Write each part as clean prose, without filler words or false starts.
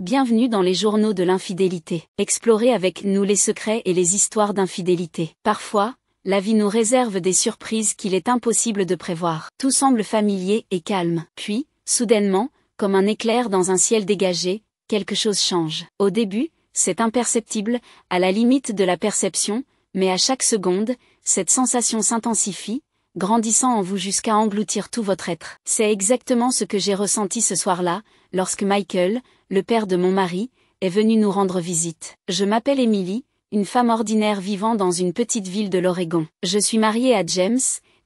Bienvenue dans les journaux de l'infidélité. Explorez avec nous les secrets et les histoires d'infidélité. Parfois, la vie nous réserve des surprises qu'il est impossible de prévoir. Tout semble familier et calme. Puis, soudainement, comme un éclair dans un ciel dégagé, quelque chose change. Au début, c'est imperceptible, à la limite de la perception, mais à chaque seconde, cette sensation s'intensifie, grandissant en vous jusqu'à engloutir tout votre être. C'est exactement ce que j'ai ressenti ce soir-là, lorsque Michael, le père de mon mari, est venu nous rendre visite. Je m'appelle Emily, une femme ordinaire vivant dans une petite ville de l'Oregon. Je suis mariée à James,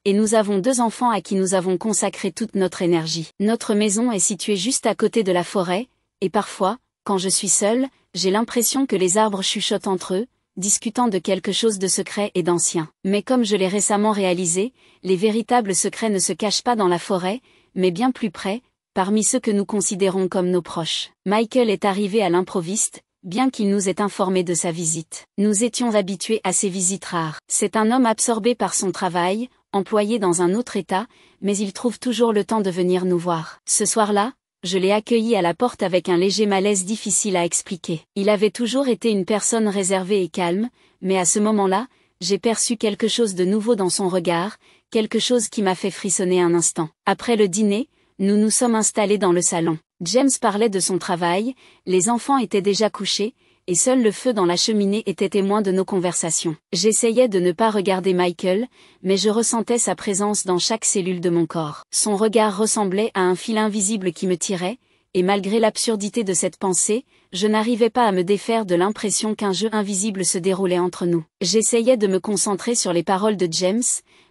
et nous avons 2 enfants à qui nous avons consacré toute notre énergie. Notre maison est située juste à côté de la forêt, et parfois, quand je suis seule, j'ai l'impression que les arbres chuchotent entre eux, discutant de quelque chose de secret et d'ancien. Mais comme je l'ai récemment réalisé, les véritables secrets ne se cachent pas dans la forêt, mais bien plus près, parmi ceux que nous considérons comme nos proches. Michael est arrivé à l'improviste, bien qu'il nous ait informés de sa visite. Nous étions habitués à ces visites rares. C'est un homme absorbé par son travail, employé dans un autre état, mais il trouve toujours le temps de venir nous voir. Ce soir-là, je l'ai accueilli à la porte avec un léger malaise difficile à expliquer. Il avait toujours été une personne réservée et calme, mais à ce moment-là, j'ai perçu quelque chose de nouveau dans son regard, quelque chose qui m'a fait frissonner un instant. Après le dîner, nous nous sommes installés dans le salon. James parlait de son travail, les enfants étaient déjà couchés, et seul le feu dans la cheminée était témoin de nos conversations. J'essayais de ne pas regarder Michael, mais je ressentais sa présence dans chaque cellule de mon corps. Son regard ressemblait à un fil invisible qui me tirait, et malgré l'absurdité de cette pensée, je n'arrivais pas à me défaire de l'impression qu'un jeu invisible se déroulait entre nous. J'essayais de me concentrer sur les paroles de James,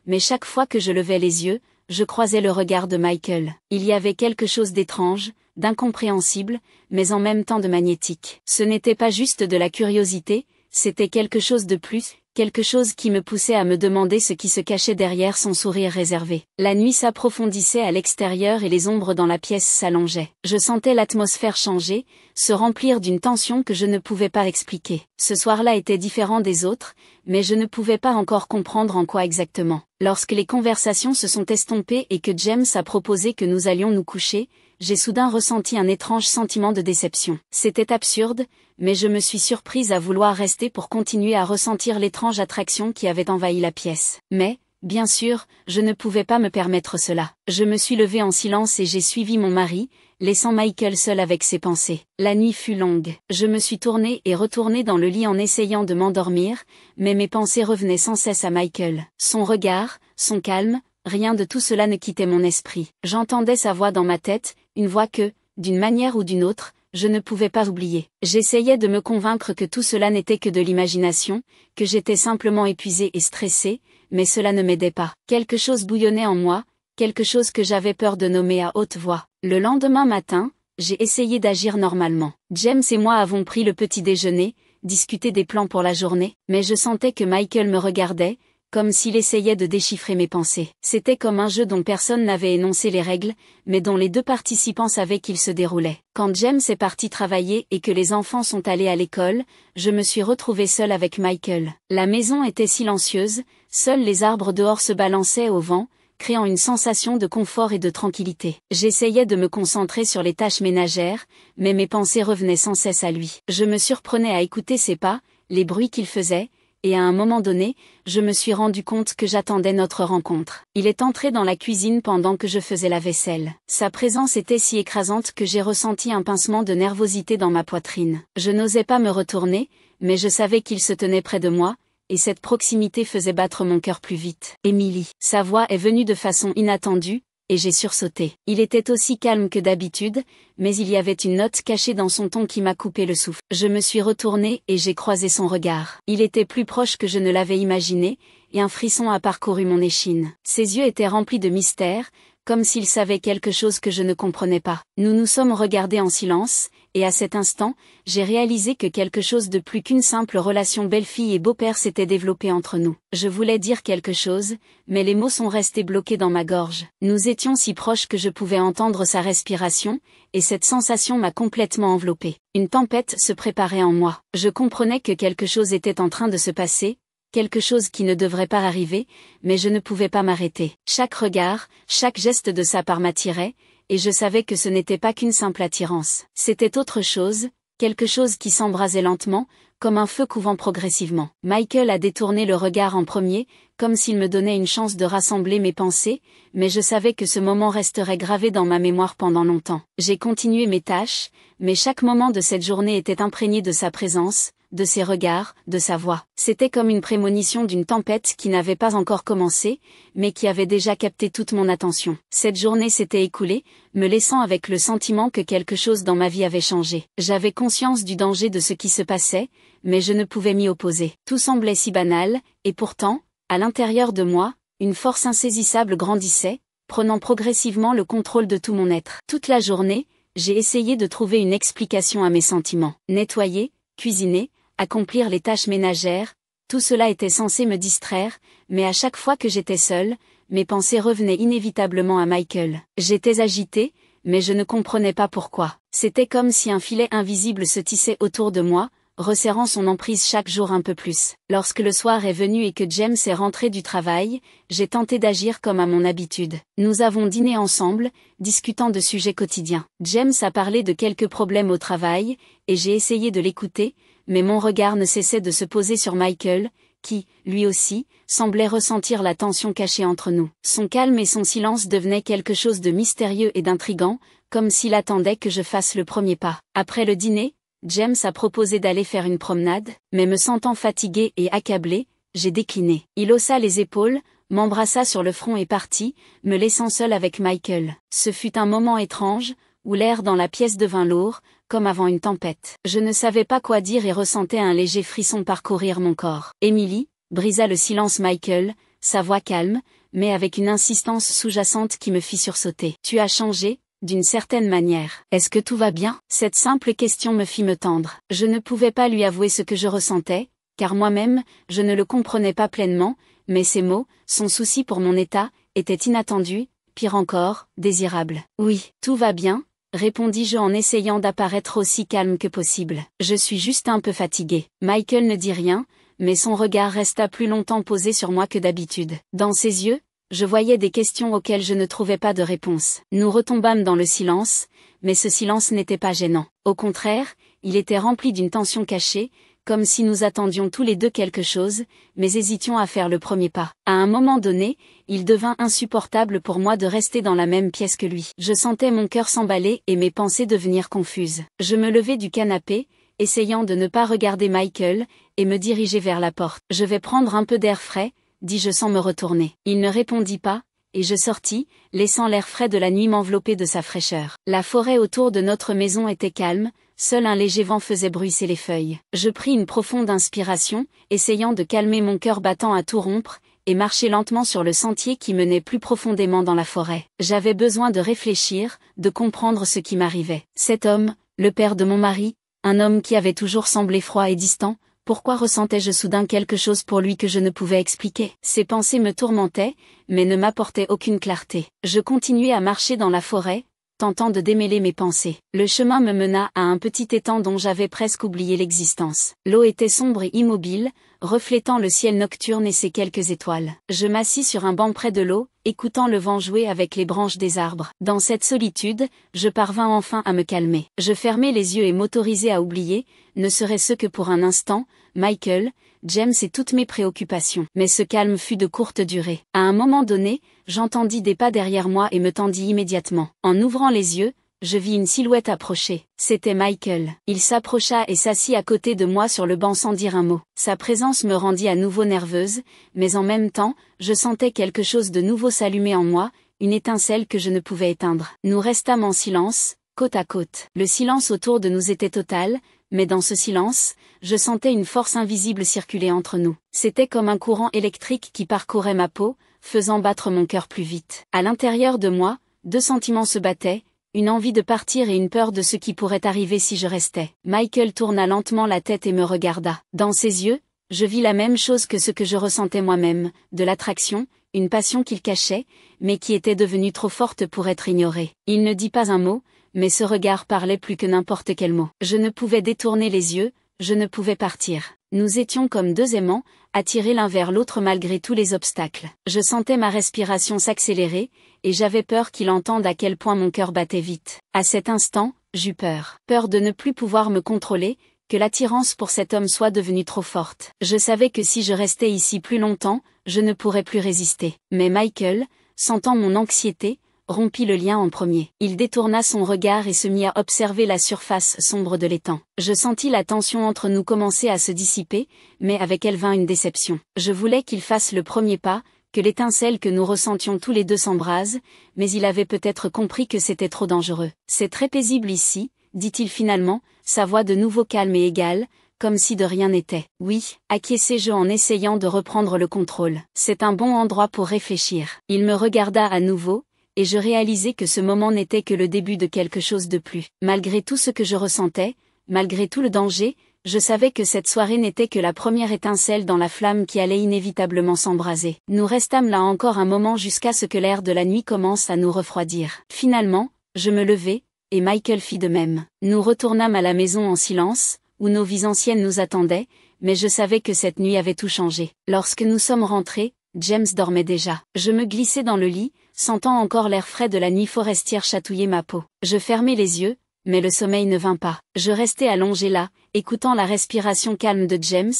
mais chaque fois que je levais les yeux, je croisais le regard de Michael. Il y avait quelque chose d'étrange, d'incompréhensible, mais en même temps de magnétique. Ce n'était pas juste de la curiosité, c'était quelque chose de plus, quelque chose qui me poussait à me demander ce qui se cachait derrière son sourire réservé. La nuit s'approfondissait à l'extérieur et les ombres dans la pièce s'allongeaient. Je sentais l'atmosphère changer, se remplir d'une tension que je ne pouvais pas expliquer. Ce soir-là était différent des autres, mais je ne pouvais pas encore comprendre en quoi exactement. Lorsque les conversations se sont estompées et que James a proposé que nous allions nous coucher, j'ai soudain ressenti un étrange sentiment de déception. C'était absurde, mais je me suis surprise à vouloir rester pour continuer à ressentir l'étrange attraction qui avait envahi la pièce. Mais, bien sûr, je ne pouvais pas me permettre cela. Je me suis levée en silence et j'ai suivi mon mari, laissant Michael seul avec ses pensées. La nuit fut longue. Je me suis tournée et retournée dans le lit en essayant de m'endormir, mais mes pensées revenaient sans cesse à Michael. Son regard, son calme, rien de tout cela ne quittait mon esprit. J'entendais sa voix dans ma tête, une voix que, d'une manière ou d'une autre, je ne pouvais pas oublier. J'essayais de me convaincre que tout cela n'était que de l'imagination, que j'étais simplement épuisée et stressée, mais cela ne m'aidait pas. Quelque chose bouillonnait en moi, quelque chose que j'avais peur de nommer à haute voix. Le lendemain matin, j'ai essayé d'agir normalement. James et moi avons pris le petit déjeuner, discuté des plans pour la journée, mais je sentais que Michael me regardait, comme s'il essayait de déchiffrer mes pensées. C'était comme un jeu dont personne n'avait énoncé les règles, mais dont les 2 participants savaient qu'il se déroulait. Quand James est parti travailler et que les enfants sont allés à l'école, je me suis retrouvée seule avec Michael. La maison était silencieuse, seuls les arbres dehors se balançaient au vent, créant une sensation de confort et de tranquillité. J'essayais de me concentrer sur les tâches ménagères, mais mes pensées revenaient sans cesse à lui. Je me surprenais à écouter ses pas, les bruits qu'il faisait, et à un moment donné, je me suis rendu compte que j'attendais notre rencontre. Il est entré dans la cuisine pendant que je faisais la vaisselle. Sa présence était si écrasante que j'ai ressenti un pincement de nervosité dans ma poitrine. Je n'osais pas me retourner, mais je savais qu'il se tenait près de moi, et cette proximité faisait battre mon cœur plus vite. Emily. Sa voix est venue de façon inattendue, et j'ai sursauté. Il était aussi calme que d'habitude, mais il y avait une note cachée dans son ton qui m'a coupé le souffle. Je me suis retournée et j'ai croisé son regard. Il était plus proche que je ne l'avais imaginé, et un frisson a parcouru mon échine. Ses yeux étaient remplis de mystère, comme s'il savait quelque chose que je ne comprenais pas. Nous nous sommes regardés en silence, et à cet instant, j'ai réalisé que quelque chose de plus qu'une simple relation belle-fille et beau-père s'était développé entre nous. Je voulais dire quelque chose, mais les mots sont restés bloqués dans ma gorge. Nous étions si proches que je pouvais entendre sa respiration, et cette sensation m'a complètement enveloppée. Une tempête se préparait en moi. Je comprenais que quelque chose était en train de se passer, quelque chose qui ne devrait pas arriver, mais je ne pouvais pas m'arrêter. Chaque regard, chaque geste de sa part m'attirait, et je savais que ce n'était pas qu'une simple attirance. C'était autre chose, quelque chose qui s'embrasait lentement, comme un feu couvant progressivement. Michael a détourné le regard en premier, comme s'il me donnait une chance de rassembler mes pensées, mais je savais que ce moment resterait gravé dans ma mémoire pendant longtemps. J'ai continué mes tâches, mais chaque moment de cette journée était imprégné de sa présence, de ses regards, de sa voix. C'était comme une prémonition d'une tempête qui n'avait pas encore commencé, mais qui avait déjà capté toute mon attention. Cette journée s'était écoulée, me laissant avec le sentiment que quelque chose dans ma vie avait changé. J'avais conscience du danger de ce qui se passait, mais je ne pouvais m'y opposer. Tout semblait si banal, et pourtant, à l'intérieur de moi, une force insaisissable grandissait, prenant progressivement le contrôle de tout mon être. Toute la journée, j'ai essayé de trouver une explication à mes sentiments. Nettoyer, cuisiner, accomplir les tâches ménagères, tout cela était censé me distraire, mais à chaque fois que j'étais seule, mes pensées revenaient inévitablement à Michael. J'étais agitée, mais je ne comprenais pas pourquoi. C'était comme si un filet invisible se tissait autour de moi, resserrant son emprise chaque jour un peu plus. Lorsque le soir est venu et que James est rentré du travail, j'ai tenté d'agir comme à mon habitude. Nous avons dîné ensemble, discutant de sujets quotidiens. James a parlé de quelques problèmes au travail, et j'ai essayé de l'écouter, mais mon regard ne cessait de se poser sur Michael, qui, lui aussi, semblait ressentir la tension cachée entre nous. Son calme et son silence devenaient quelque chose de mystérieux et d'intrigant, comme s'il attendait que je fasse le premier pas. Après le dîner, James a proposé d'aller faire une promenade, mais me sentant fatiguée et accablée, j'ai décliné. Il haussa les épaules, m'embrassa sur le front et partit, me laissant seule avec Michael. Ce fut un moment étrange, où l'air dans la pièce devint lourd, comme avant une tempête. Je ne savais pas quoi dire et ressentais un léger frisson parcourir mon corps. Emily brisa le silence. Michael, sa voix calme, mais avec une insistance sous-jacente qui me fit sursauter. « Tu as changé, d'une certaine manière. Est-ce que tout va bien ?» Cette simple question me fit me tendre. Je ne pouvais pas lui avouer ce que je ressentais, car moi-même, je ne le comprenais pas pleinement, mais ses mots, son souci pour mon état, étaient inattendus, pire encore, désirables. « Oui, tout va bien, » répondis-je en essayant d'apparaître aussi calme que possible. « Je suis juste un peu fatiguée. » Michael ne dit rien, mais son regard resta plus longtemps posé sur moi que d'habitude. Dans ses yeux, je voyais des questions auxquelles je ne trouvais pas de réponse. Nous retombâmes dans le silence, mais ce silence n'était pas gênant. Au contraire, il était rempli d'une tension cachée, comme si nous attendions tous les deux quelque chose, mais hésitions à faire le premier pas. À un moment donné, il devint insupportable pour moi de rester dans la même pièce que lui. Je sentais mon cœur s'emballer et mes pensées devenir confuses. Je me levai du canapé, essayant de ne pas regarder Michael, et me diriger vers la porte. « Je vais prendre un peu d'air frais », dis-je sans me retourner. Il ne répondit pas, et je sortis, laissant l'air frais de la nuit m'envelopper de sa fraîcheur. La forêt autour de notre maison était calme, seul un léger vent faisait bruisser les feuilles. Je pris une profonde inspiration, essayant de calmer mon cœur battant à tout rompre, et marcher lentement sur le sentier qui menait plus profondément dans la forêt. J'avais besoin de réfléchir, de comprendre ce qui m'arrivait. Cet homme, le père de mon mari, un homme qui avait toujours semblé froid et distant, pourquoi ressentais-je soudain quelque chose pour lui que je ne pouvais expliquer? Ces pensées me tourmentaient, mais ne m'apportaient aucune clarté. Je continuai à marcher dans la forêt, tentant de démêler mes pensées. Le chemin me mena à un petit étang dont j'avais presque oublié l'existence. L'eau était sombre et immobile, reflétant le ciel nocturne et ses quelques étoiles. Je m'assis sur un banc près de l'eau, écoutant le vent jouer avec les branches des arbres. Dans cette solitude, je parvins enfin à me calmer. Je fermai les yeux et m'autorisai à oublier, ne serait-ce que pour un instant, Michael, James et toutes mes préoccupations. Mais ce calme fut de courte durée. À un moment donné, j'entendis des pas derrière moi et me tendis immédiatement. En ouvrant les yeux, je vis une silhouette approcher. C'était Michael. Il s'approcha et s'assit à côté de moi sur le banc sans dire un mot. Sa présence me rendit à nouveau nerveuse, mais en même temps, je sentais quelque chose de nouveau s'allumer en moi, une étincelle que je ne pouvais éteindre. Nous restâmes en silence, côte à côte. Le silence autour de nous était total, mais dans ce silence, je sentais une force invisible circuler entre nous. C'était comme un courant électrique qui parcourait ma peau, faisant battre mon cœur plus vite. À l'intérieur de moi, deux sentiments se battaient, une envie de partir et une peur de ce qui pourrait arriver si je restais. Michael tourna lentement la tête et me regarda. Dans ses yeux, je vis la même chose que ce que je ressentais moi-même, de l'attraction, une passion qu'il cachait, mais qui était devenue trop forte pour être ignorée. Il ne dit pas un mot, mais ce regard parlait plus que n'importe quel mot. Je ne pouvais détourner les yeux, je ne pouvais partir. Nous étions comme deux aimants, attirés l'un vers l'autre malgré tous les obstacles. Je sentais ma respiration s'accélérer, et j'avais peur qu'il entende à quel point mon cœur battait vite. À cet instant, j'eus peur. Peur de ne plus pouvoir me contrôler, que l'attirance pour cet homme soit devenue trop forte. Je savais que si je restais ici plus longtemps, je ne pourrais plus résister. Mais Michael, sentant mon anxiété, rompit le lien en premier. Il détourna son regard et se mit à observer la surface sombre de l'étang. Je sentis la tension entre nous commencer à se dissiper, mais avec elle vint une déception. Je voulais qu'il fasse le premier pas, que l'étincelle que nous ressentions tous les deux s'embrase, mais il avait peut-être compris que c'était trop dangereux. C'est très paisible ici, dit-il finalement, sa voix de nouveau calme et égale, comme si de rien n'était. Oui, acquiesçai-je en essayant de reprendre le contrôle. C'est un bon endroit pour réfléchir. Il me regarda à nouveau, et je réalisai que ce moment n'était que le début de quelque chose de plus. Malgré tout ce que je ressentais, malgré tout le danger, je savais que cette soirée n'était que la première étincelle dans la flamme qui allait inévitablement s'embraser. Nous restâmes là encore un moment jusqu'à ce que l'air de la nuit commence à nous refroidir. Finalement, je me levai, et Michael fit de même. Nous retournâmes à la maison en silence, où nos vies anciennes nous attendaient, mais je savais que cette nuit avait tout changé. Lorsque nous sommes rentrés, James dormait déjà. Je me glissai dans le lit, sentant encore l'air frais de la nuit forestière chatouiller ma peau. Je fermai les yeux, mais le sommeil ne vint pas. Je restai allongé là, écoutant la respiration calme de James,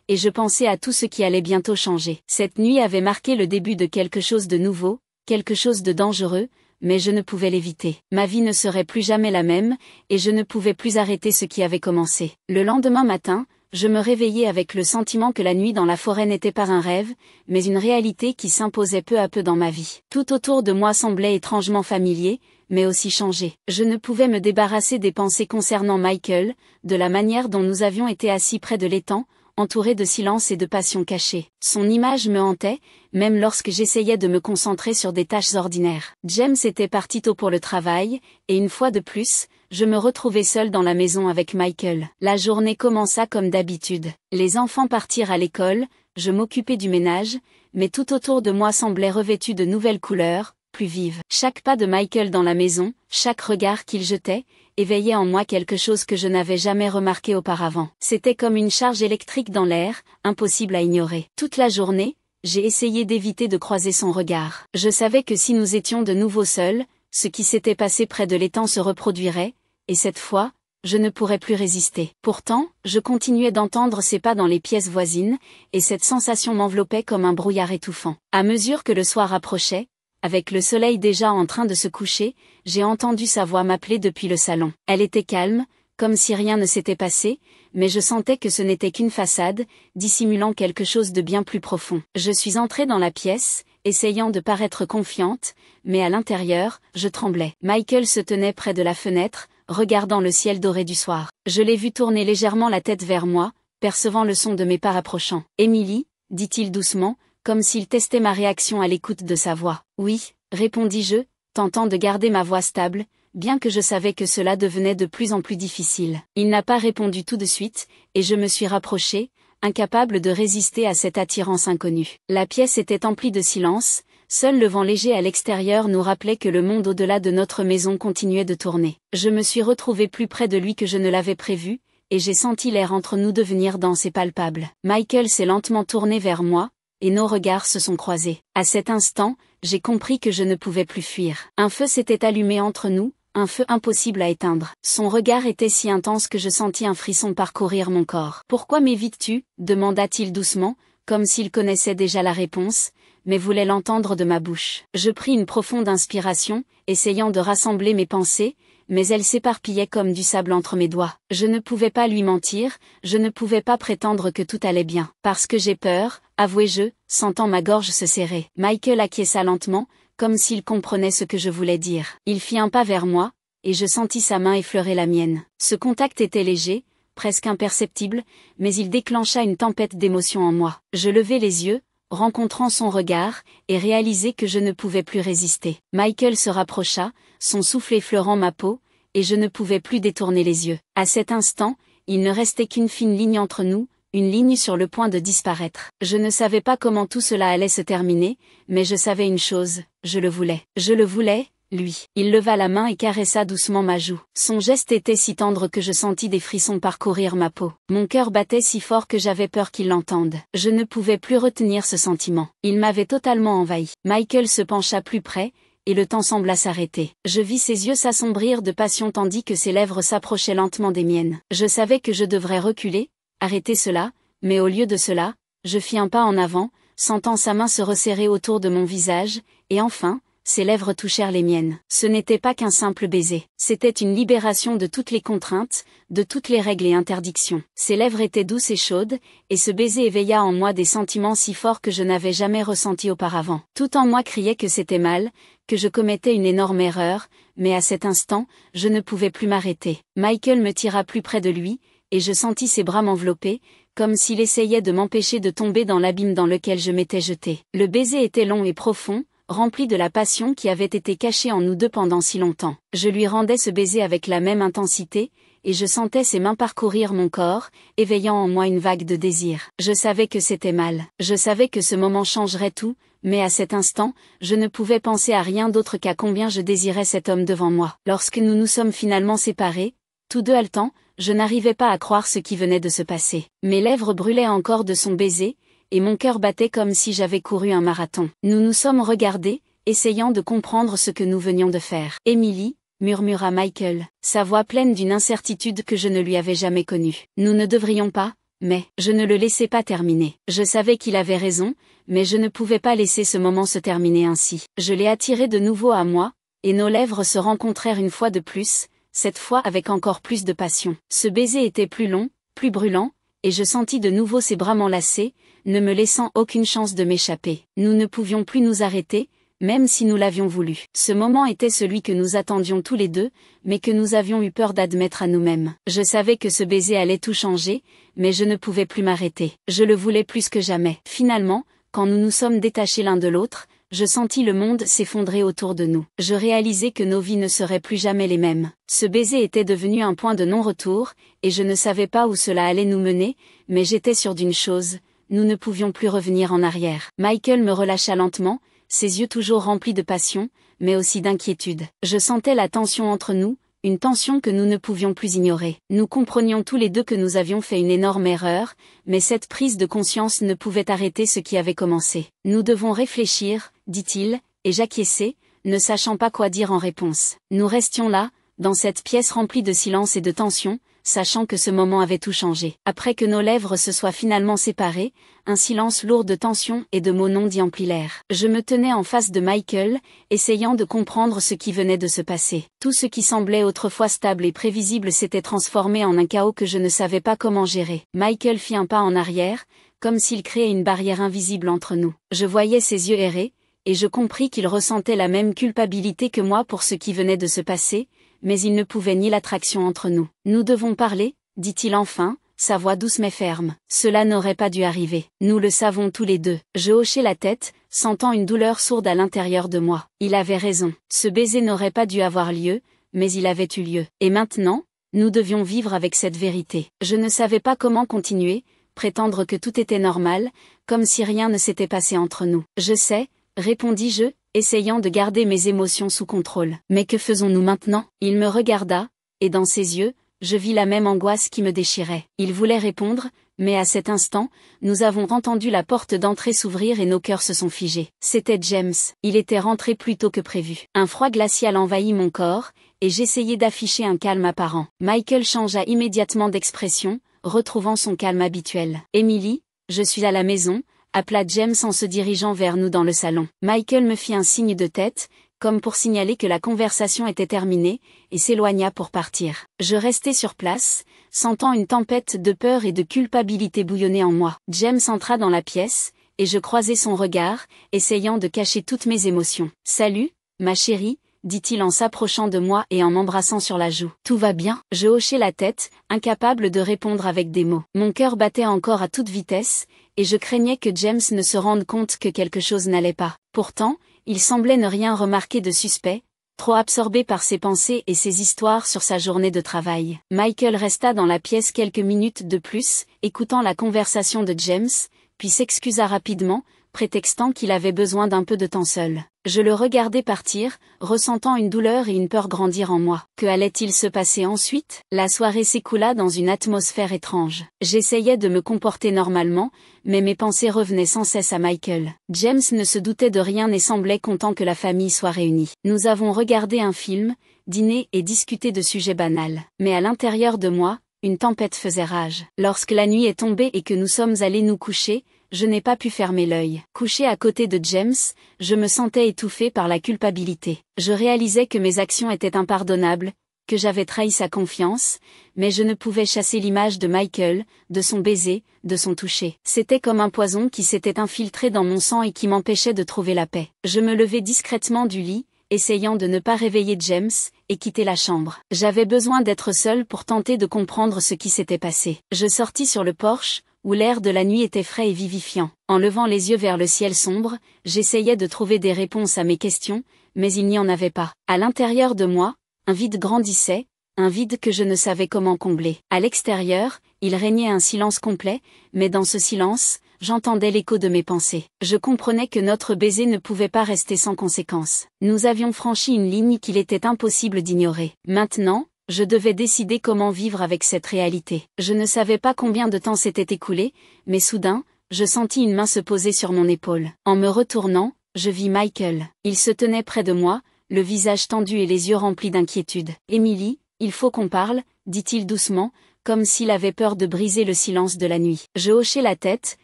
et je pensais à tout ce qui allait bientôt changer. Cette nuit avait marqué le début de quelque chose de nouveau, quelque chose de dangereux, mais je ne pouvais l'éviter. Ma vie ne serait plus jamais la même, et je ne pouvais plus arrêter ce qui avait commencé. Le lendemain matin, je me réveillai avec le sentiment que la nuit dans la forêt n'était pas un rêve, mais une réalité qui s'imposait peu à peu dans ma vie. Tout autour de moi semblait étrangement familier, mais aussi changé. Je ne pouvais me débarrasser des pensées concernant Michael, de la manière dont nous avions été assis près de l'étang, entourés de silence et de passion cachée. Son image me hantait, même lorsque j'essayais de me concentrer sur des tâches ordinaires. James était parti tôt pour le travail, et une fois de plus, je me retrouvais seule dans la maison avec Michael. La journée commença comme d'habitude. Les enfants partirent à l'école, je m'occupais du ménage, mais tout autour de moi semblait revêtu de nouvelles couleurs, plus vives. Chaque pas de Michael dans la maison, chaque regard qu'il jetait, éveillait en moi quelque chose que je n'avais jamais remarqué auparavant. C'était comme une charge électrique dans l'air, impossible à ignorer. Toute la journée, j'ai essayé d'éviter de croiser son regard. Je savais que si nous étions de nouveau seuls, ce qui s'était passé près de l'étang se reproduirait, et cette fois, je ne pourrais plus résister. Pourtant, je continuais d'entendre ses pas dans les pièces voisines, et cette sensation m'enveloppait comme un brouillard étouffant. À mesure que le soir approchait, avec le soleil déjà en train de se coucher, j'ai entendu sa voix m'appeler depuis le salon. Elle était calme, comme si rien ne s'était passé, mais je sentais que ce n'était qu'une façade, dissimulant quelque chose de bien plus profond. Je suis entrée dans la pièce, essayant de paraître confiante, mais à l'intérieur, je tremblais. Michael se tenait près de la fenêtre, regardant le ciel doré du soir. Je l'ai vu tourner légèrement la tête vers moi, percevant le son de mes pas approchant. « Émilie » dit-il doucement, comme s'il testait ma réaction à l'écoute de sa voix. « Oui » répondis-je, tentant de garder ma voix stable, bien que je savais que cela devenait de plus en plus difficile. Il n'a pas répondu tout de suite, et je me suis rapprochée, incapable de résister à cette attirance inconnue. La pièce était emplie de silence, seul le vent léger à l'extérieur nous rappelait que le monde au-delà de notre maison continuait de tourner. Je me suis retrouvée plus près de lui que je ne l'avais prévu, et j'ai senti l'air entre nous devenir dense et palpable. Michael s'est lentement tourné vers moi, et nos regards se sont croisés. À cet instant, j'ai compris que je ne pouvais plus fuir. Un feu s'était allumé entre nous, un feu impossible à éteindre. Son regard était si intense que je sentis un frisson parcourir mon corps. « Pourquoi m'évites-tu » demanda-t-il doucement, comme s'il connaissait déjà la réponse, mais voulait l'entendre de ma bouche. Je pris une profonde inspiration, essayant de rassembler mes pensées, mais elles s'éparpillaient comme du sable entre mes doigts. Je ne pouvais pas lui mentir, je ne pouvais pas prétendre que tout allait bien. Parce que j'ai peur, avouai-je, sentant ma gorge se serrer. Michael acquiesça lentement, comme s'il comprenait ce que je voulais dire. Il fit un pas vers moi, et je sentis sa main effleurer la mienne. Ce contact était léger, presque imperceptible, mais il déclencha une tempête d'émotions en moi. Je levai les yeux, rencontrant son regard, et réalisai que je ne pouvais plus résister. Michael se rapprocha, son souffle effleurant ma peau, et je ne pouvais plus détourner les yeux. À cet instant, il ne restait qu'une fine ligne entre nous, une ligne sur le point de disparaître. Je ne savais pas comment tout cela allait se terminer, mais je savais une chose, je le voulais. Je le voulais, lui. Il leva la main et caressa doucement ma joue. Son geste était si tendre que je sentis des frissons parcourir ma peau. Mon cœur battait si fort que j'avais peur qu'il l'entende. Je ne pouvais plus retenir ce sentiment. Il m'avait totalement envahi. Michael se pencha plus près, et le temps sembla s'arrêter. Je vis ses yeux s'assombrir de passion tandis que ses lèvres s'approchaient lentement des miennes. Je savais que je devrais reculer, arrêter cela, mais au lieu de cela, je fis un pas en avant, sentant sa main se resserrer autour de mon visage, et enfin, ses lèvres touchèrent les miennes. Ce n'était pas qu'un simple baiser. C'était une libération de toutes les contraintes, de toutes les règles et interdictions. Ses lèvres étaient douces et chaudes, et ce baiser éveilla en moi des sentiments si forts que je n'avais jamais ressentis auparavant. Tout en moi criait que c'était mal, que je commettais une énorme erreur, mais à cet instant, je ne pouvais plus m'arrêter. Michael me tira plus près de lui, et je sentis ses bras m'envelopper, comme s'il essayait de m'empêcher de tomber dans l'abîme dans lequel je m'étais jetée. Le baiser était long et profond, rempli de la passion qui avait été cachée en nous deux pendant si longtemps. Je lui rendais ce baiser avec la même intensité, et je sentais ses mains parcourir mon corps, éveillant en moi une vague de désir. Je savais que c'était mal. Je savais que ce moment changerait tout, mais à cet instant, je ne pouvais penser à rien d'autre qu'à combien je désirais cet homme devant moi. Lorsque nous nous sommes finalement séparés, tous deux haletants, je n'arrivais pas à croire ce qui venait de se passer. Mes lèvres brûlaient encore de son baiser, et mon cœur battait comme si j'avais couru un marathon. Nous nous sommes regardés, essayant de comprendre ce que nous venions de faire. « Emily » murmura Michael, sa voix pleine d'une incertitude que je ne lui avais jamais connue. « Nous ne devrions pas, mais je ne le laissais pas terminer. Je savais qu'il avait raison, mais je ne pouvais pas laisser ce moment se terminer ainsi. Je l'ai attiré de nouveau à moi, et nos lèvres se rencontrèrent une fois de plus, cette fois avec encore plus de passion. Ce baiser était plus long, plus brûlant, et je sentis de nouveau ses bras m'enlacer, ne me laissant aucune chance de m'échapper. Nous ne pouvions plus nous arrêter, même si nous l'avions voulu. Ce moment était celui que nous attendions tous les deux, mais que nous avions eu peur d'admettre à nous-mêmes. Je savais que ce baiser allait tout changer, mais je ne pouvais plus m'arrêter. Je le voulais plus que jamais. Finalement, quand nous nous sommes détachés l'un de l'autre, je sentis le monde s'effondrer autour de nous. Je réalisais que nos vies ne seraient plus jamais les mêmes. Ce baiser était devenu un point de non-retour, et je ne savais pas où cela allait nous mener, mais j'étais sûre d'une chose. Nous ne pouvions plus revenir en arrière. Michael me relâcha lentement, ses yeux toujours remplis de passion, mais aussi d'inquiétude. Je sentais la tension entre nous, une tension que nous ne pouvions plus ignorer. Nous comprenions tous les deux que nous avions fait une énorme erreur, mais cette prise de conscience ne pouvait arrêter ce qui avait commencé. « Nous devons réfléchir », dit-il, et j'acquiesçai, ne sachant pas quoi dire en réponse. Nous restions là, dans cette pièce remplie de silence et de tension, sachant que ce moment avait tout changé. Après que nos lèvres se soient finalement séparées, un silence lourd de tension et de mots non dits emplit l'air. Je me tenais en face de Michael, essayant de comprendre ce qui venait de se passer. Tout ce qui semblait autrefois stable et prévisible s'était transformé en un chaos que je ne savais pas comment gérer. Michael fit un pas en arrière, comme s'il créait une barrière invisible entre nous. Je voyais ses yeux errer, et je compris qu'il ressentait la même culpabilité que moi pour ce qui venait de se passer, mais il ne pouvait nier l'attraction entre nous. « Nous devons parler », dit-il enfin, sa voix douce mais ferme. Cela n'aurait pas dû arriver. Nous le savons tous les deux. Je hochai la tête, sentant une douleur sourde à l'intérieur de moi. Il avait raison. Ce baiser n'aurait pas dû avoir lieu, mais il avait eu lieu. Et maintenant, nous devions vivre avec cette vérité. Je ne savais pas comment continuer, prétendre que tout était normal, comme si rien ne s'était passé entre nous. « Je sais », répondis-je, essayant de garder mes émotions sous contrôle. « Mais que faisons-nous maintenant ?» Il me regarda, et dans ses yeux, je vis la même angoisse qui me déchirait. Il voulait répondre, mais à cet instant, nous avons entendu la porte d'entrée s'ouvrir et nos cœurs se sont figés. C'était James. Il était rentré plus tôt que prévu. Un froid glacial envahit mon corps, et j'essayais d'afficher un calme apparent. Michael changea immédiatement d'expression, retrouvant son calme habituel. « Emily, je suis à la maison », appela James en se dirigeant vers nous dans le salon. Michael me fit un signe de tête, comme pour signaler que la conversation était terminée, et s'éloigna pour partir. Je restai sur place, sentant une tempête de peur et de culpabilité bouillonner en moi. James entra dans la pièce, et je croisai son regard, essayant de cacher toutes mes émotions. « Salut, ma chérie », dit-il en s'approchant de moi et en m'embrassant sur la joue. « Tout va bien ?» Je hochai la tête, incapable de répondre avec des mots. Mon cœur battait encore à toute vitesse, et je craignais que James ne se rende compte que quelque chose n'allait pas. Pourtant, il semblait ne rien remarquer de suspect, trop absorbé par ses pensées et ses histoires sur sa journée de travail. Michael resta dans la pièce quelques minutes de plus, écoutant la conversation de James, puis s'excusa rapidement, prétextant qu'il avait besoin d'un peu de temps seul. Je le regardais partir, ressentant une douleur et une peur grandir en moi. Que allait-il se passer ensuite? La soirée s'écoula dans une atmosphère étrange. J'essayais de me comporter normalement, mais mes pensées revenaient sans cesse à Michael. James ne se doutait de rien et semblait content que la famille soit réunie. Nous avons regardé un film, dîné et discuté de sujets banals. Mais à l'intérieur de moi, une tempête faisait rage. Lorsque la nuit est tombée et que nous sommes allés nous coucher, je n'ai pas pu fermer l'œil. Couché à côté de James, je me sentais étouffée par la culpabilité. Je réalisais que mes actions étaient impardonnables, que j'avais trahi sa confiance, mais je ne pouvais chasser l'image de Michael, de son baiser, de son toucher. C'était comme un poison qui s'était infiltré dans mon sang et qui m'empêchait de trouver la paix. Je me levai discrètement du lit, essayant de ne pas réveiller James, et quitter la chambre. J'avais besoin d'être seule pour tenter de comprendre ce qui s'était passé. Je sortis sur le porche, où l'air de la nuit était frais et vivifiant. En levant les yeux vers le ciel sombre, j'essayais de trouver des réponses à mes questions, mais il n'y en avait pas. À l'intérieur de moi, un vide grandissait, un vide que je ne savais comment combler. À l'extérieur, il régnait un silence complet, mais dans ce silence, j'entendais l'écho de mes pensées. Je comprenais que notre baiser ne pouvait pas rester sans conséquence. Nous avions franchi une ligne qu'il était impossible d'ignorer. Maintenant, je devais décider comment vivre avec cette réalité. Je ne savais pas combien de temps s'était écoulé, mais soudain, je sentis une main se poser sur mon épaule. En me retournant, je vis Michael. Il se tenait près de moi, le visage tendu et les yeux remplis d'inquiétude. « Emily, il faut qu'on parle », dit-il doucement, comme s'il avait peur de briser le silence de la nuit. Je hochai la tête,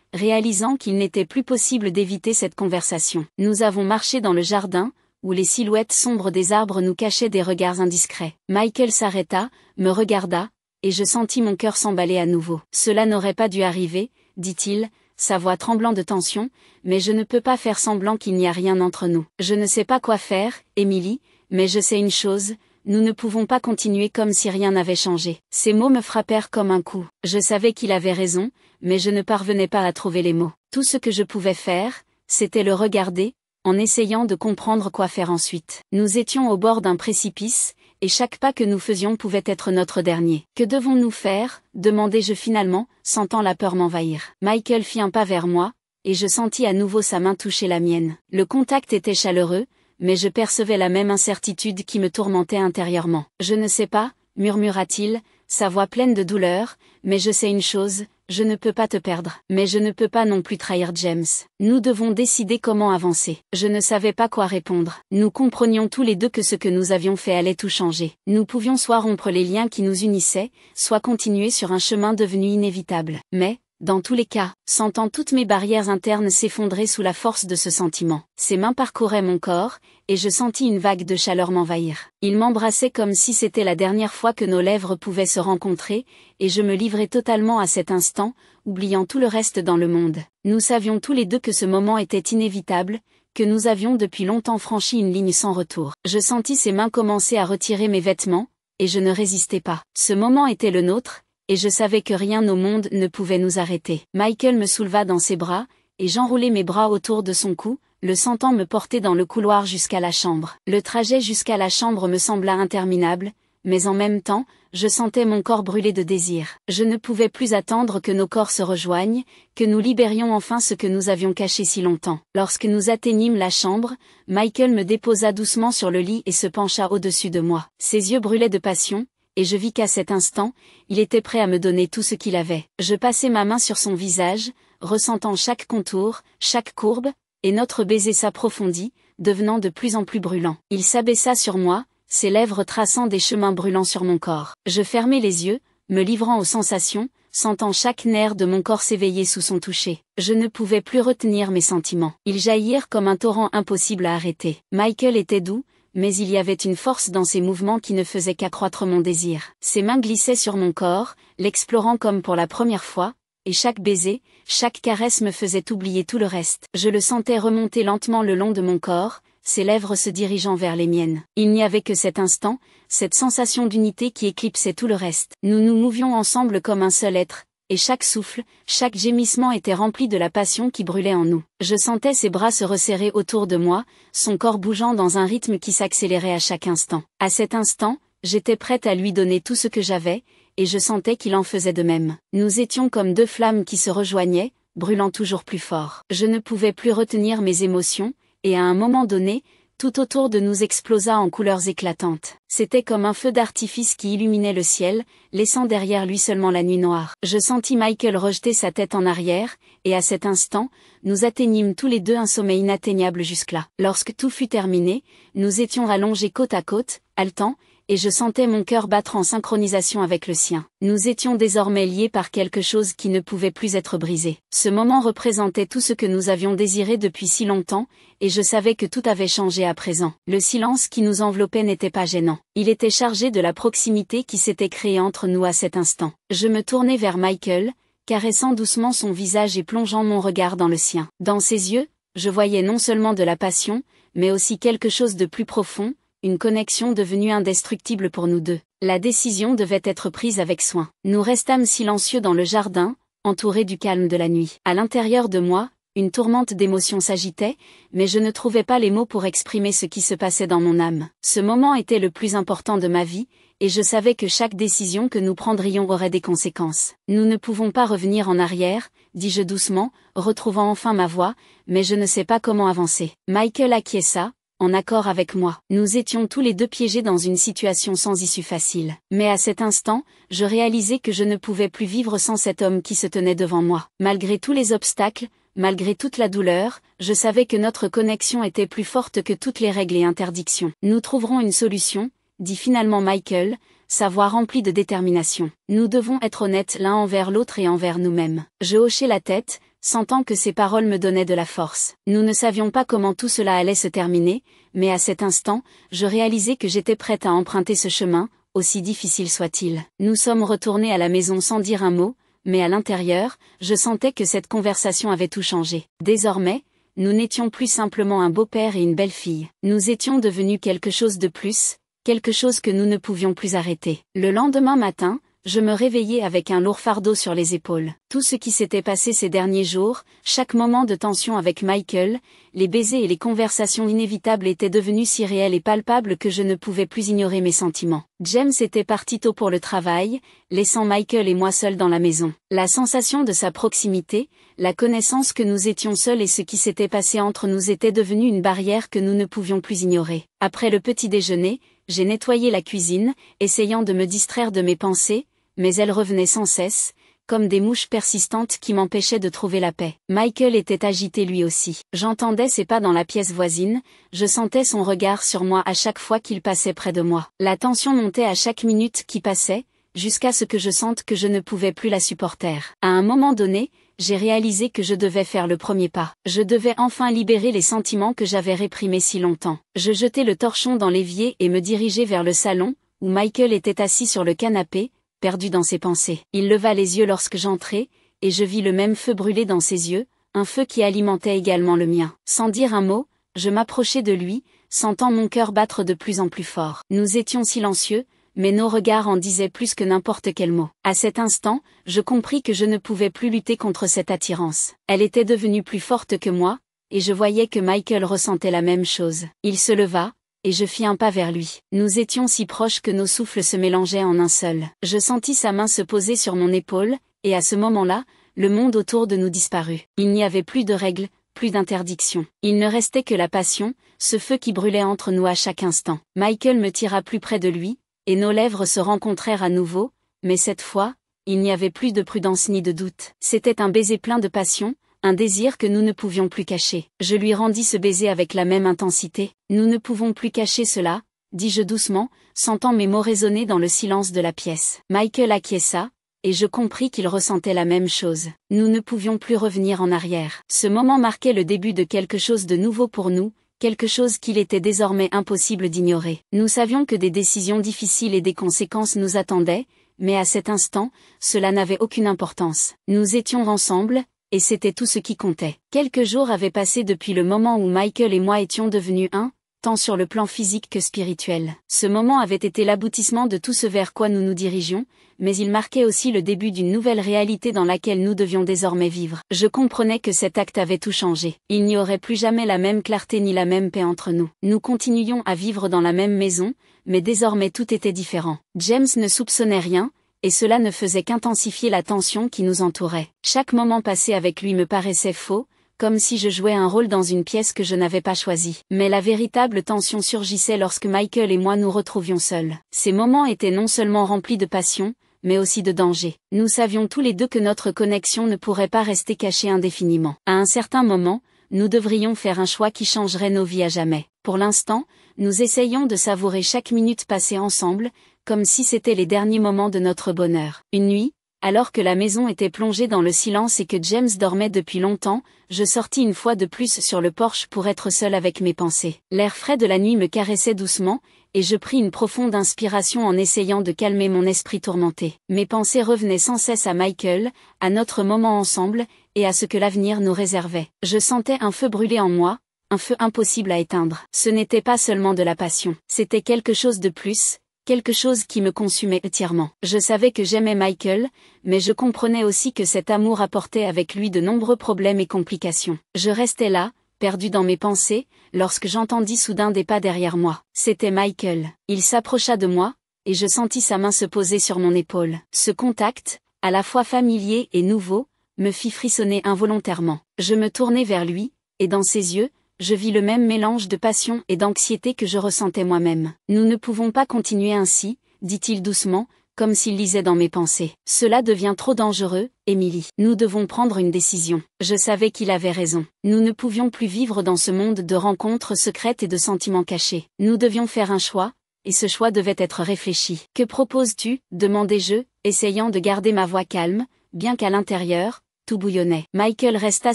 réalisant qu'il n'était plus possible d'éviter cette conversation. Nous avons marché dans le jardin, où les silhouettes sombres des arbres nous cachaient des regards indiscrets. Michael s'arrêta, me regarda, et je sentis mon cœur s'emballer à nouveau. « Cela n'aurait pas dû arriver, » dit-il, sa voix tremblant de tension, « mais je ne peux pas faire semblant qu'il n'y a rien entre nous. Je ne sais pas quoi faire, Emily, mais je sais une chose, nous ne pouvons pas continuer comme si rien n'avait changé. » Ces mots me frappèrent comme un coup. Je savais qu'il avait raison, mais je ne parvenais pas à trouver les mots. Tout ce que je pouvais faire, c'était le regarder, en essayant de comprendre quoi faire ensuite. Nous étions au bord d'un précipice, et chaque pas que nous faisions pouvait être notre dernier. « Que devons-nous faire ?» demandai-je finalement, sentant la peur m'envahir. Michael fit un pas vers moi, et je sentis à nouveau sa main toucher la mienne. Le contact était chaleureux, mais je percevais la même incertitude qui me tourmentait intérieurement. « Je ne sais pas, » murmura-t-il, sa voix pleine de douleur, « mais je sais une chose, je ne peux pas te perdre. Mais je ne peux pas non plus trahir James. Nous devons décider comment avancer. » Je ne savais pas quoi répondre. Nous comprenions tous les deux que ce que nous avions fait allait tout changer. Nous pouvions soit rompre les liens qui nous unissaient, soit continuer sur un chemin devenu inévitable. Mais, dans tous les cas, sentant toutes mes barrières internes s'effondrer sous la force de ce sentiment. Ses mains parcouraient mon corps, et je sentis une vague de chaleur m'envahir. Il m'embrassait comme si c'était la dernière fois que nos lèvres pouvaient se rencontrer, et je me livrais totalement à cet instant, oubliant tout le reste dans le monde. Nous savions tous les deux que ce moment était inévitable, que nous avions depuis longtemps franchi une ligne sans retour. Je sentis ses mains commencer à retirer mes vêtements, et je ne résistais pas. Ce moment était le nôtre, et je savais que rien au monde ne pouvait nous arrêter. Michael me souleva dans ses bras, et j'enroulai mes bras autour de son cou, le sentant me porter dans le couloir jusqu'à la chambre. Le trajet jusqu'à la chambre me sembla interminable, mais en même temps, je sentais mon corps brûler de désir. Je ne pouvais plus attendre que nos corps se rejoignent, que nous libérions enfin ce que nous avions caché si longtemps. Lorsque nous atteignîmes la chambre, Michael me déposa doucement sur le lit et se pencha au-dessus de moi. Ses yeux brûlaient de passion, et je vis qu'à cet instant, il était prêt à me donner tout ce qu'il avait. Je passai ma main sur son visage, ressentant chaque contour, chaque courbe, et notre baiser s'approfondit, devenant de plus en plus brûlant. Il s'abaissa sur moi, ses lèvres traçant des chemins brûlants sur mon corps. Je fermai les yeux, me livrant aux sensations, sentant chaque nerf de mon corps s'éveiller sous son toucher. Je ne pouvais plus retenir mes sentiments. Ils jaillirent comme un torrent impossible à arrêter. Michael était doux, mais il y avait une force dans ses mouvements qui ne faisait qu'accroître mon désir. Ses mains glissaient sur mon corps, l'explorant comme pour la première fois, et chaque baiser, chaque caresse me faisait oublier tout le reste. Je le sentais remonter lentement le long de mon corps, ses lèvres se dirigeant vers les miennes. Il n'y avait que cet instant, cette sensation d'unité qui éclipsait tout le reste. Nous nous mouvions ensemble comme un seul être, et chaque souffle, chaque gémissement était rempli de la passion qui brûlait en nous. Je sentais ses bras se resserrer autour de moi, son corps bougeant dans un rythme qui s'accélérait à chaque instant. À cet instant, j'étais prête à lui donner tout ce que j'avais, et je sentais qu'il en faisait de même. Nous étions comme deux flammes qui se rejoignaient, brûlant toujours plus fort. Je ne pouvais plus retenir mes émotions, et à un moment donné, tout autour de nous explosa en couleurs éclatantes. C'était comme un feu d'artifice qui illuminait le ciel, laissant derrière lui seulement la nuit noire. Je sentis Michael rejeter sa tête en arrière, et à cet instant, nous atteignîmes tous les deux un sommet inatteignable jusque-là. Lorsque tout fut terminé, nous étions allongés côte à côte, haletants, et je sentais mon cœur battre en synchronisation avec le sien. Nous étions désormais liés par quelque chose qui ne pouvait plus être brisé. Ce moment représentait tout ce que nous avions désiré depuis si longtemps, et je savais que tout avait changé à présent. Le silence qui nous enveloppait n'était pas gênant. Il était chargé de la proximité qui s'était créée entre nous à cet instant. Je me tournai vers Michael, caressant doucement son visage et plongeant mon regard dans le sien. Dans ses yeux, je voyais non seulement de la passion, mais aussi quelque chose de plus profond, une connexion devenue indestructible pour nous deux. La décision devait être prise avec soin. Nous restâmes silencieux dans le jardin, entourés du calme de la nuit. À l'intérieur de moi, une tourmente d'émotions s'agitait, mais je ne trouvais pas les mots pour exprimer ce qui se passait dans mon âme. Ce moment était le plus important de ma vie, et je savais que chaque décision que nous prendrions aurait des conséquences. Nous ne pouvons pas revenir en arrière, dis-je doucement, retrouvant enfin ma voix, mais je ne sais pas comment avancer. Michael acquiesça, en accord avec moi. Nous étions tous les deux piégés dans une situation sans issue facile. Mais à cet instant, je réalisais que je ne pouvais plus vivre sans cet homme qui se tenait devant moi. Malgré tous les obstacles, malgré toute la douleur, je savais que notre connexion était plus forte que toutes les règles et interdictions. Nous trouverons une solution, dit finalement Michael, sa voix remplie de détermination. Nous devons être honnêtes l'un envers l'autre et envers nous-mêmes. Je hochai la tête, sentant que ces paroles me donnaient de la force. Nous ne savions pas comment tout cela allait se terminer, mais à cet instant, je réalisais que j'étais prête à emprunter ce chemin, aussi difficile soit-il. Nous sommes retournés à la maison sans dire un mot, mais à l'intérieur, je sentais que cette conversation avait tout changé. Désormais, nous n'étions plus simplement un beau-père et une belle-fille. Nous étions devenus quelque chose de plus, quelque chose que nous ne pouvions plus arrêter. Le lendemain matin, je me réveillais avec un lourd fardeau sur les épaules. Tout ce qui s'était passé ces derniers jours, chaque moment de tension avec Michael, les baisers et les conversations inévitables étaient devenus si réels et palpables que je ne pouvais plus ignorer mes sentiments. James était parti tôt pour le travail, laissant Michael et moi seuls dans la maison. La sensation de sa proximité, la connaissance que nous étions seuls et ce qui s'était passé entre nous était devenu une barrière que nous ne pouvions plus ignorer. Après le petit déjeuner, j'ai nettoyé la cuisine, essayant de me distraire de mes pensées, mais elles revenaient sans cesse, comme des mouches persistantes qui m'empêchaient de trouver la paix. Michael était agité lui aussi. J'entendais ses pas dans la pièce voisine, je sentais son regard sur moi à chaque fois qu'il passait près de moi. La tension montait à chaque minute qui passait, jusqu'à ce que je sente que je ne pouvais plus la supporter. À un moment donné, j'ai réalisé que je devais faire le premier pas. Je devais enfin libérer les sentiments que j'avais réprimés si longtemps. Je jetai le torchon dans l'évier et me dirigeai vers le salon, où Michael était assis sur le canapé, perdu dans ses pensées. Il leva les yeux lorsque j'entrai, et je vis le même feu brûler dans ses yeux, un feu qui alimentait également le mien. Sans dire un mot, je m'approchai de lui, sentant mon cœur battre de plus en plus fort. Nous étions silencieux, mais nos regards en disaient plus que n'importe quel mot. À cet instant, je compris que je ne pouvais plus lutter contre cette attirance. Elle était devenue plus forte que moi, et je voyais que Michael ressentait la même chose. Il se leva, et je fis un pas vers lui. Nous étions si proches que nos souffles se mélangeaient en un seul. Je sentis sa main se poser sur mon épaule, et à ce moment-là, le monde autour de nous disparut. Il n'y avait plus de règles, plus d'interdictions. Il ne restait que la passion, ce feu qui brûlait entre nous à chaque instant. Michael me tira plus près de lui, et nos lèvres se rencontrèrent à nouveau, mais cette fois, il n'y avait plus de prudence ni de doute. C'était un baiser plein de passion, un désir que nous ne pouvions plus cacher. Je lui rendis ce baiser avec la même intensité. Nous ne pouvons plus cacher cela, dis-je doucement, sentant mes mots résonner dans le silence de la pièce. Michael acquiesça, et je compris qu'il ressentait la même chose. Nous ne pouvions plus revenir en arrière. Ce moment marquait le début de quelque chose de nouveau pour nous, quelque chose qu'il était désormais impossible d'ignorer. Nous savions que des décisions difficiles et des conséquences nous attendaient, mais à cet instant, cela n'avait aucune importance. Nous étions ensemble, et c'était tout ce qui comptait. Quelques jours avaient passé depuis le moment où Michael et moi étions devenus un, tant sur le plan physique que spirituel. Ce moment avait été l'aboutissement de tout ce vers quoi nous nous dirigions, mais il marquait aussi le début d'une nouvelle réalité dans laquelle nous devions désormais vivre. Je comprenais que cet acte avait tout changé. Il n'y aurait plus jamais la même clarté ni la même paix entre nous. Nous continuions à vivre dans la même maison, mais désormais tout était différent. James ne soupçonnait rien, et cela ne faisait qu'intensifier la tension qui nous entourait. Chaque moment passé avec lui me paraissait faux, comme si je jouais un rôle dans une pièce que je n'avais pas choisie. Mais la véritable tension surgissait lorsque Michael et moi nous retrouvions seuls. Ces moments étaient non seulement remplis de passion, mais aussi de danger. Nous savions tous les deux que notre connexion ne pourrait pas rester cachée indéfiniment. À un certain moment, nous devrions faire un choix qui changerait nos vies à jamais. Pour l'instant, nous essayons de savourer chaque minute passée ensemble, comme si c'était les derniers moments de notre bonheur. Une nuit, alors que la maison était plongée dans le silence et que James dormait depuis longtemps, je sortis une fois de plus sur le porche pour être seul avec mes pensées. L'air frais de la nuit me caressait doucement, et je pris une profonde inspiration en essayant de calmer mon esprit tourmenté. Mes pensées revenaient sans cesse à Michael, à notre moment ensemble, et à ce que l'avenir nous réservait. Je sentais un feu brûler en moi, un feu impossible à éteindre. Ce n'était pas seulement de la passion, c'était quelque chose de plus, quelque chose qui me consumait entièrement. Je savais que j'aimais Michael, mais je comprenais aussi que cet amour apportait avec lui de nombreux problèmes et complications. Je restais là, perdu dans mes pensées, lorsque j'entendis soudain des pas derrière moi. C'était Michael. Il s'approcha de moi, et je sentis sa main se poser sur mon épaule. Ce contact, à la fois familier et nouveau, me fit frissonner involontairement. Je me tournai vers lui, et dans ses yeux, je vis le même mélange de passion et d'anxiété que je ressentais moi-même. « Nous ne pouvons pas continuer ainsi, dit-il doucement, comme s'il lisait dans mes pensées. Cela devient trop dangereux, Emily. Nous devons prendre une décision. » Je savais qu'il avait raison. Nous ne pouvions plus vivre dans ce monde de rencontres secrètes et de sentiments cachés. Nous devions faire un choix, et ce choix devait être réfléchi. « Que proposes-tu » demandai-je, essayant de garder ma voix calme, bien qu'à l'intérieur, tout bouillonnait. Michael resta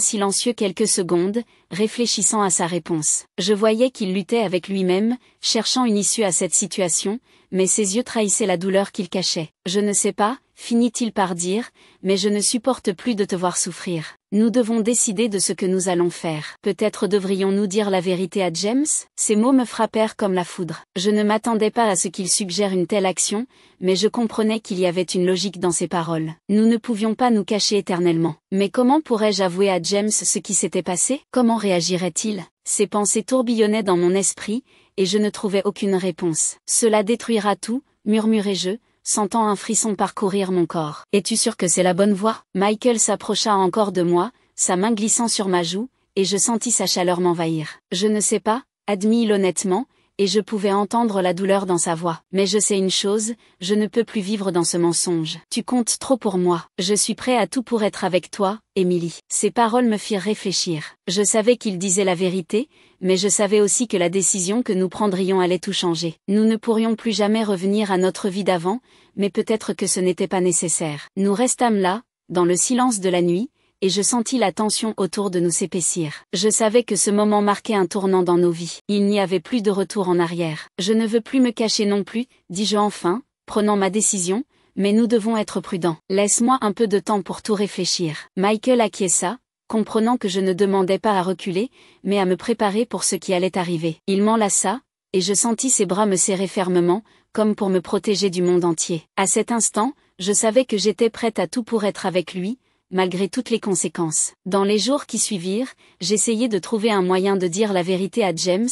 silencieux quelques secondes, réfléchissant à sa réponse. Je voyais qu'il luttait avec lui-même, cherchant une issue à cette situation, mais ses yeux trahissaient la douleur qu'il cachait. « Je ne sais pas, » finit-il par dire, « mais je ne supporte plus de te voir souffrir. Nous devons décider de ce que nous allons faire. Peut-être devrions-nous dire la vérité à James ?» Ces mots me frappèrent comme la foudre. Je ne m'attendais pas à ce qu'il suggère une telle action, mais je comprenais qu'il y avait une logique dans ses paroles. Nous ne pouvions pas nous cacher éternellement. Mais comment pourrais-je avouer à James ce qui s'était passé? Comment réagirait-il? Ces pensées tourbillonnaient dans mon esprit, et je ne trouvais aucune réponse. « Cela détruira tout, » murmurai-je, sentant un frisson parcourir mon corps. « Es-tu sûr que c'est la bonne voie ?» Michael s'approcha encore de moi, sa main glissant sur ma joue, et je sentis sa chaleur m'envahir. « Je ne sais pas, » admit-il honnêtement, et je pouvais entendre la douleur dans sa voix. « Mais je sais une chose, je ne peux plus vivre dans ce mensonge. Tu comptes trop pour moi. Je suis prêt à tout pour être avec toi, Emily. » Ces paroles me firent réfléchir. Je savais qu'il disait la vérité, mais je savais aussi que la décision que nous prendrions allait tout changer. Nous ne pourrions plus jamais revenir à notre vie d'avant, mais peut-être que ce n'était pas nécessaire. Nous restâmes là, dans le silence de la nuit, et je sentis la tension autour de nous s'épaissir. Je savais que ce moment marquait un tournant dans nos vies. Il n'y avait plus de retour en arrière. « Je ne veux plus me cacher non plus, » dis-je enfin, prenant ma décision, « mais nous devons être prudents. Laisse-moi un peu de temps pour tout réfléchir. » Michael acquiesça, comprenant que je ne demandais pas à reculer, mais à me préparer pour ce qui allait arriver. Il m'enlaça, et je sentis ses bras me serrer fermement, comme pour me protéger du monde entier. À cet instant, je savais que j'étais prête à tout pour être avec lui, malgré toutes les conséquences. Dans les jours qui suivirent, j'essayais de trouver un moyen de dire la vérité à James,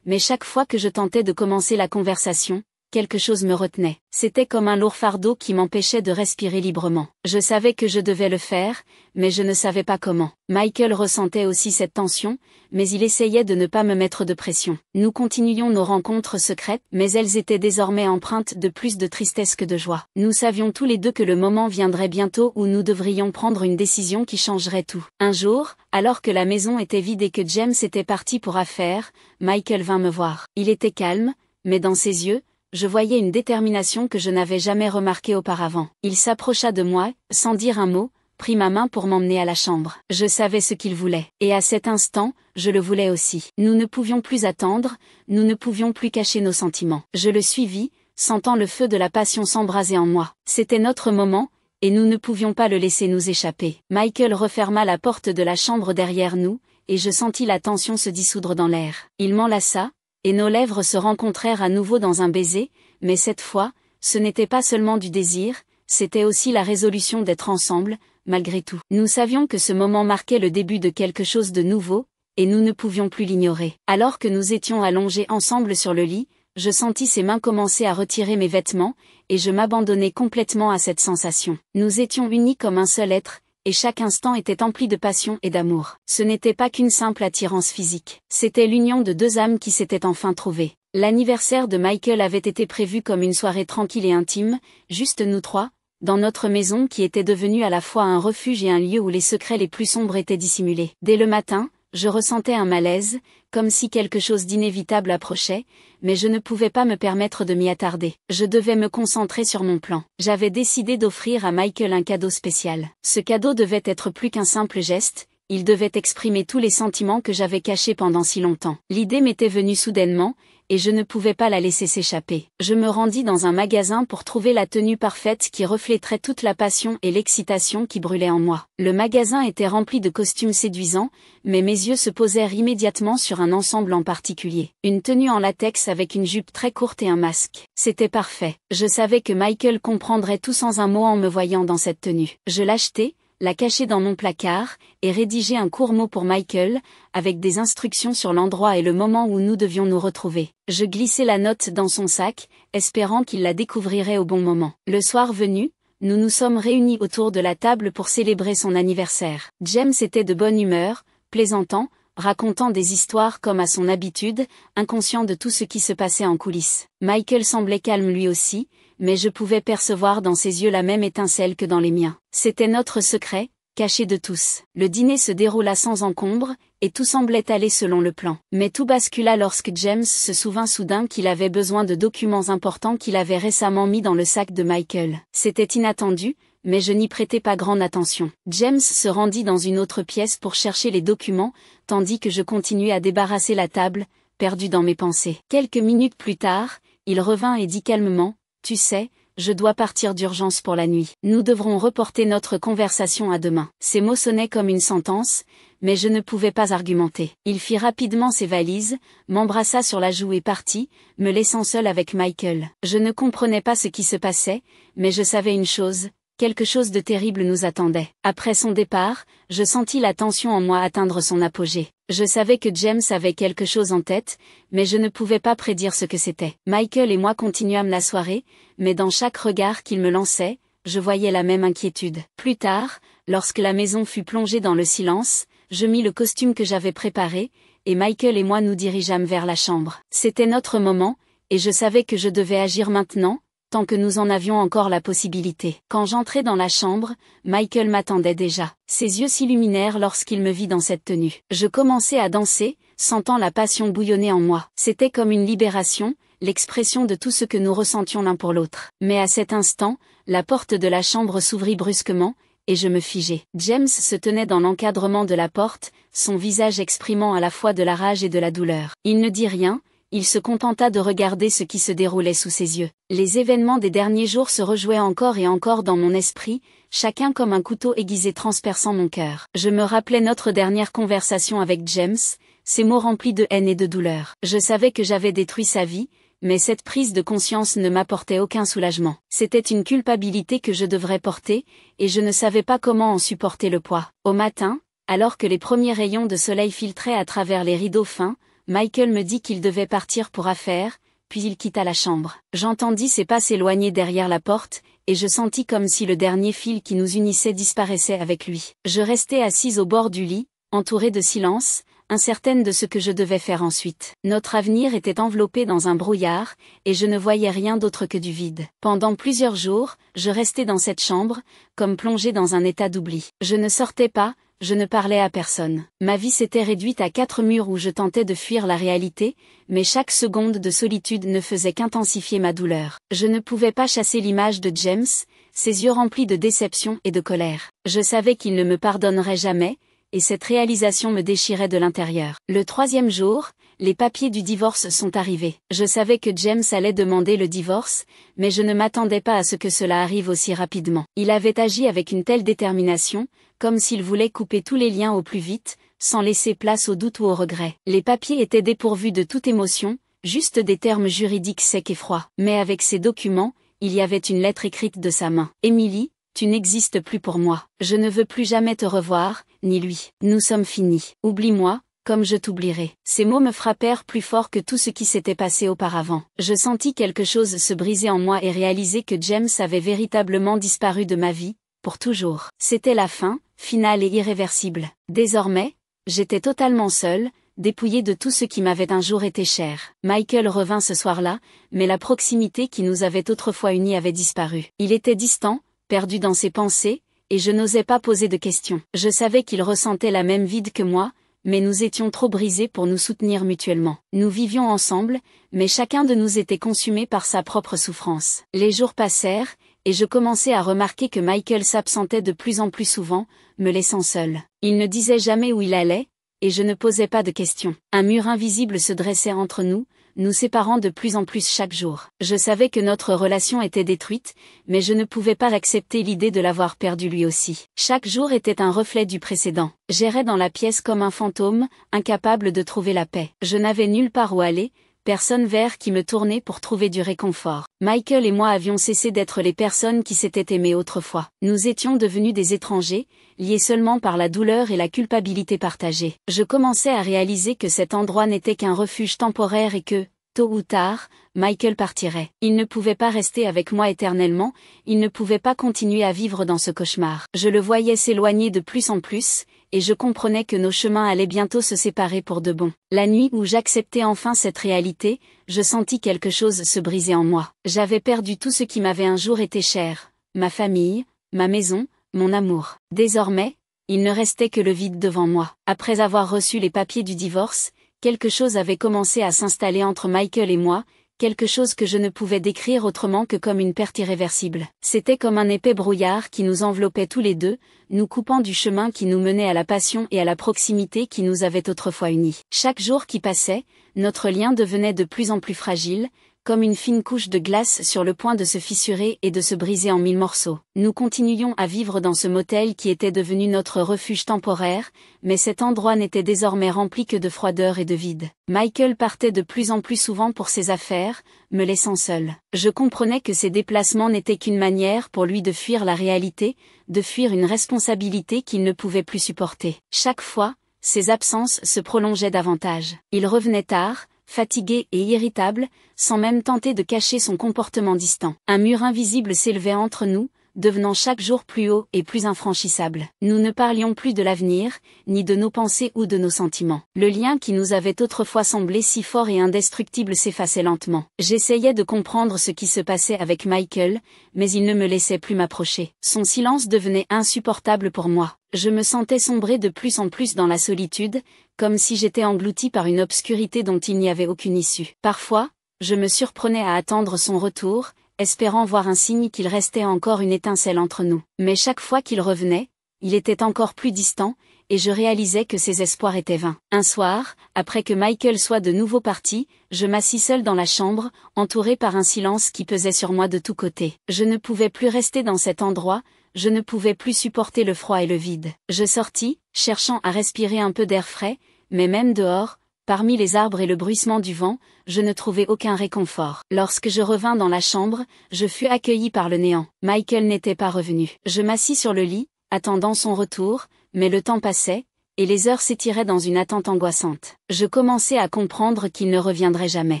mais chaque fois que je tentais de commencer la conversation, quelque chose me retenait. C'était comme un lourd fardeau qui m'empêchait de respirer librement. Je savais que je devais le faire, mais je ne savais pas comment. Michael ressentait aussi cette tension, mais il essayait de ne pas me mettre de pression. Nous continuions nos rencontres secrètes, mais elles étaient désormais empreintes de plus de tristesse que de joie. Nous savions tous les deux que le moment viendrait bientôt où nous devrions prendre une décision qui changerait tout. Un jour, alors que la maison était vide et que James était parti pour affaires, Michael vint me voir. Il était calme, mais dans ses yeux, je voyais une détermination que je n'avais jamais remarquée auparavant. Il s'approcha de moi, sans dire un mot, prit ma main pour m'emmener à la chambre. Je savais ce qu'il voulait. Et à cet instant, je le voulais aussi. Nous ne pouvions plus attendre, nous ne pouvions plus cacher nos sentiments. Je le suivis, sentant le feu de la passion s'embraser en moi. C'était notre moment, et nous ne pouvions pas le laisser nous échapper. Michael referma la porte de la chambre derrière nous, et je sentis la tension se dissoudre dans l'air. Il m'enlaça, et nos lèvres se rencontrèrent à nouveau dans un baiser, mais cette fois, ce n'était pas seulement du désir, c'était aussi la résolution d'être ensemble, malgré tout. Nous savions que ce moment marquait le début de quelque chose de nouveau, et nous ne pouvions plus l'ignorer. Alors que nous étions allongés ensemble sur le lit, je sentis ses mains commencer à retirer mes vêtements, et je m'abandonnai complètement à cette sensation. Nous étions unis comme un seul être, et chaque instant était empli de passion et d'amour. Ce n'était pas qu'une simple attirance physique. C'était l'union de deux âmes qui s'étaient enfin trouvées. L'anniversaire de Michael avait été prévu comme une soirée tranquille et intime, juste nous trois, dans notre maison qui était devenue à la fois un refuge et un lieu où les secrets les plus sombres étaient dissimulés. Dès le matin, je ressentais un malaise, comme si quelque chose d'inévitable approchait, mais je ne pouvais pas me permettre de m'y attarder. Je devais me concentrer sur mon plan. J'avais décidé d'offrir à Michael un cadeau spécial. Ce cadeau devait être plus qu'un simple geste, il devait exprimer tous les sentiments que j'avais cachés pendant si longtemps. L'idée m'était venue soudainement, et je ne pouvais pas la laisser s'échapper. Je me rendis dans un magasin pour trouver la tenue parfaite qui reflèterait toute la passion et l'excitation qui brûlaient en moi. Le magasin était rempli de costumes séduisants, mais mes yeux se posèrent immédiatement sur un ensemble en particulier. Une tenue en latex avec une jupe très courte et un masque. C'était parfait. Je savais que Michael comprendrait tout sans un mot en me voyant dans cette tenue. Je l'achetai, la cacher dans mon placard, et rédiger un court mot pour Michael, avec des instructions sur l'endroit et le moment où nous devions nous retrouver. Je glissai la note dans son sac, espérant qu'il la découvrirait au bon moment. Le soir venu, nous nous sommes réunis autour de la table pour célébrer son anniversaire. James était de bonne humeur, plaisantant, racontant des histoires comme à son habitude, inconscient de tout ce qui se passait en coulisses. Michael semblait calme lui aussi, mais je pouvais percevoir dans ses yeux la même étincelle que dans les miens. C'était notre secret, caché de tous. Le dîner se déroula sans encombre, et tout semblait aller selon le plan. Mais tout bascula lorsque James se souvint soudain qu'il avait besoin de documents importants qu'il avait récemment mis dans le sac de Michael. C'était inattendu, mais je n'y prêtais pas grande attention. James se rendit dans une autre pièce pour chercher les documents, tandis que je continuais à débarrasser la table, perdu dans mes pensées. Quelques minutes plus tard, il revint et dit calmement, « Tu sais, je dois partir d'urgence pour la nuit. Nous devrons reporter notre conversation à demain. » Ces mots sonnaient comme une sentence, mais je ne pouvais pas argumenter. Il fit rapidement ses valises, m'embrassa sur la joue et partit, me laissant seul avec Michael. Je ne comprenais pas ce qui se passait, mais je savais une chose. Quelque chose de terrible nous attendait. Après son départ, je sentis la tension en moi atteindre son apogée. Je savais que James avait quelque chose en tête, mais je ne pouvais pas prédire ce que c'était. Michael et moi continuâmes la soirée, mais dans chaque regard qu'il me lançait, je voyais la même inquiétude. Plus tard, lorsque la maison fut plongée dans le silence, je mis le costume que j'avais préparé, et Michael et moi nous dirigeâmes vers la chambre. C'était notre moment, et je savais que je devais agir maintenant, tant que nous en avions encore la possibilité. Quand j'entrai dans la chambre, Michael m'attendait déjà. Ses yeux s'illuminèrent lorsqu'il me vit dans cette tenue. Je commençai à danser, sentant la passion bouillonner en moi. C'était comme une libération, l'expression de tout ce que nous ressentions l'un pour l'autre. Mais à cet instant, la porte de la chambre s'ouvrit brusquement, et je me figeai. James se tenait dans l'encadrement de la porte, son visage exprimant à la fois de la rage et de la douleur. Il ne dit rien, il se contenta de regarder ce qui se déroulait sous ses yeux. Les événements des derniers jours se rejouaient encore et encore dans mon esprit, chacun comme un couteau aiguisé transperçant mon cœur. Je me rappelais notre dernière conversation avec James, ses mots remplis de haine et de douleur. Je savais que j'avais détruit sa vie, mais cette prise de conscience ne m'apportait aucun soulagement. C'était une culpabilité que je devrais porter, et je ne savais pas comment en supporter le poids. Au matin, alors que les premiers rayons de soleil filtraient à travers les rideaux fins, Michael me dit qu'il devait partir pour affaires, puis il quitta la chambre. J'entendis ses pas s'éloigner derrière la porte, et je sentis comme si le dernier fil qui nous unissait disparaissait avec lui. Je restai assise au bord du lit, entourée de silence, incertaine de ce que je devais faire ensuite. Notre avenir était enveloppé dans un brouillard, et je ne voyais rien d'autre que du vide. Pendant plusieurs jours, je restai dans cette chambre, comme plongée dans un état d'oubli. Je ne sortais pas, je ne parlais à personne. Ma vie s'était réduite à 4 murs où je tentais de fuir la réalité, mais chaque seconde de solitude ne faisait qu'intensifier ma douleur. Je ne pouvais pas chasser l'image de James, ses yeux remplis de déception et de colère. Je savais qu'il ne me pardonnerait jamais, et cette réalisation me déchirait de l'intérieur. Le 3e jour, les papiers du divorce sont arrivés. Je savais que James allait demander le divorce, mais je ne m'attendais pas à ce que cela arrive aussi rapidement. Il avait agi avec une telle détermination, comme s'il voulait couper tous les liens au plus vite, sans laisser place au doute ou au regret. Les papiers étaient dépourvus de toute émotion, juste des termes juridiques secs et froids. Mais avec ces documents, il y avait une lettre écrite de sa main. « Émilie, tu n'existes plus pour moi. Je ne veux plus jamais te revoir, ni lui. Nous sommes finis. Oublie-moi, comme je t'oublierai. Ces mots me frappèrent plus fort que tout ce qui s'était passé auparavant. Je sentis quelque chose se briser en moi et réaliser que James avait véritablement disparu de ma vie, pour toujours. C'était la fin, finale et irréversible. Désormais, j'étais totalement seule, dépouillée de tout ce qui m'avait un jour été cher. Michael revint ce soir-là, mais la proximité qui nous avait autrefois unis avait disparu. Il était distant, perdu dans ses pensées, et je n'osais pas poser de questions. Je savais qu'il ressentait la même vide que moi, mais nous étions trop brisés pour nous soutenir mutuellement. Nous vivions ensemble, mais chacun de nous était consumé par sa propre souffrance. Les jours passèrent, et je commençais à remarquer que Michael s'absentait de plus en plus souvent, me laissant seule. Il ne disait jamais où il allait, et je ne posais pas de questions. Un mur invisible se dressait entre nous, nous séparant de plus en plus chaque jour. Je savais que notre relation était détruite, mais je ne pouvais pas accepter l'idée de l'avoir perdu lui aussi. Chaque jour était un reflet du précédent. J'errais dans la pièce comme un fantôme, incapable de trouver la paix. Je n'avais nulle part où aller, personne vers qui me tourner pour trouver du réconfort. Michael et moi avions cessé d'être les personnes qui s'étaient aimées autrefois. Nous étions devenus des étrangers, liés seulement par la douleur et la culpabilité partagée. Je commençais à réaliser que cet endroit n'était qu'un refuge temporaire et que, tôt ou tard, Michael partirait. Il ne pouvait pas rester avec moi éternellement, il ne pouvait pas continuer à vivre dans ce cauchemar. Je le voyais s'éloigner de plus en plus, et je comprenais que nos chemins allaient bientôt se séparer pour de bon. La nuit où j'acceptais enfin cette réalité, je sentis quelque chose se briser en moi. J'avais perdu tout ce qui m'avait un jour été cher, ma famille, ma maison, mon amour. Désormais, il ne restait que le vide devant moi. Après avoir reçu les papiers du divorce, quelque chose avait commencé à s'installer entre Michael et moi, quelque chose que je ne pouvais décrire autrement que comme une perte irréversible. C'était comme un épais brouillard qui nous enveloppait tous les deux, nous coupant du chemin qui nous menait à la passion et à la proximité qui nous avait autrefois unis. Chaque jour qui passait, notre lien devenait de plus en plus fragile, comme une fine couche de glace sur le point de se fissurer et de se briser en mille morceaux. Nous continuions à vivre dans ce motel qui était devenu notre refuge temporaire, mais cet endroit n'était désormais rempli que de froideur et de vide. Michael partait de plus en plus souvent pour ses affaires, me laissant seule. Je comprenais que ces déplacements n'étaient qu'une manière pour lui de fuir la réalité, de fuir une responsabilité qu'il ne pouvait plus supporter. Chaque fois, ses absences se prolongeaient davantage. Il revenait tard, fatigué et irritable, sans même tenter de cacher son comportement distant. Un mur invisible s'élevait entre nous, devenant chaque jour plus haut et plus infranchissable. Nous ne parlions plus de l'avenir, ni de nos pensées ou de nos sentiments. Le lien qui nous avait autrefois semblé si fort et indestructible s'effaçait lentement. J'essayais de comprendre ce qui se passait avec Michael, mais il ne me laissait plus m'approcher. Son silence devenait insupportable pour moi. Je me sentais sombrer de plus en plus dans la solitude, comme si j'étais engloutie par une obscurité dont il n'y avait aucune issue. Parfois, je me surprenais à attendre son retour, espérant voir un signe qu'il restait encore une étincelle entre nous. Mais chaque fois qu'il revenait, il était encore plus distant, et je réalisais que ses espoirs étaient vains. Un soir, après que Michael soit de nouveau parti, je m'assis seule dans la chambre, entourée par un silence qui pesait sur moi de tous côtés. Je ne pouvais plus rester dans cet endroit, je ne pouvais plus supporter le froid et le vide. Je sortis, cherchant à respirer un peu d'air frais, mais même dehors, parmi les arbres et le bruissement du vent, je ne trouvais aucun réconfort. Lorsque je revins dans la chambre, je fus accueillie par le néant. Michael n'était pas revenu. Je m'assis sur le lit, attendant son retour, mais le temps passait, et les heures s'étiraient dans une attente angoissante. Je commençais à comprendre qu'il ne reviendrait jamais.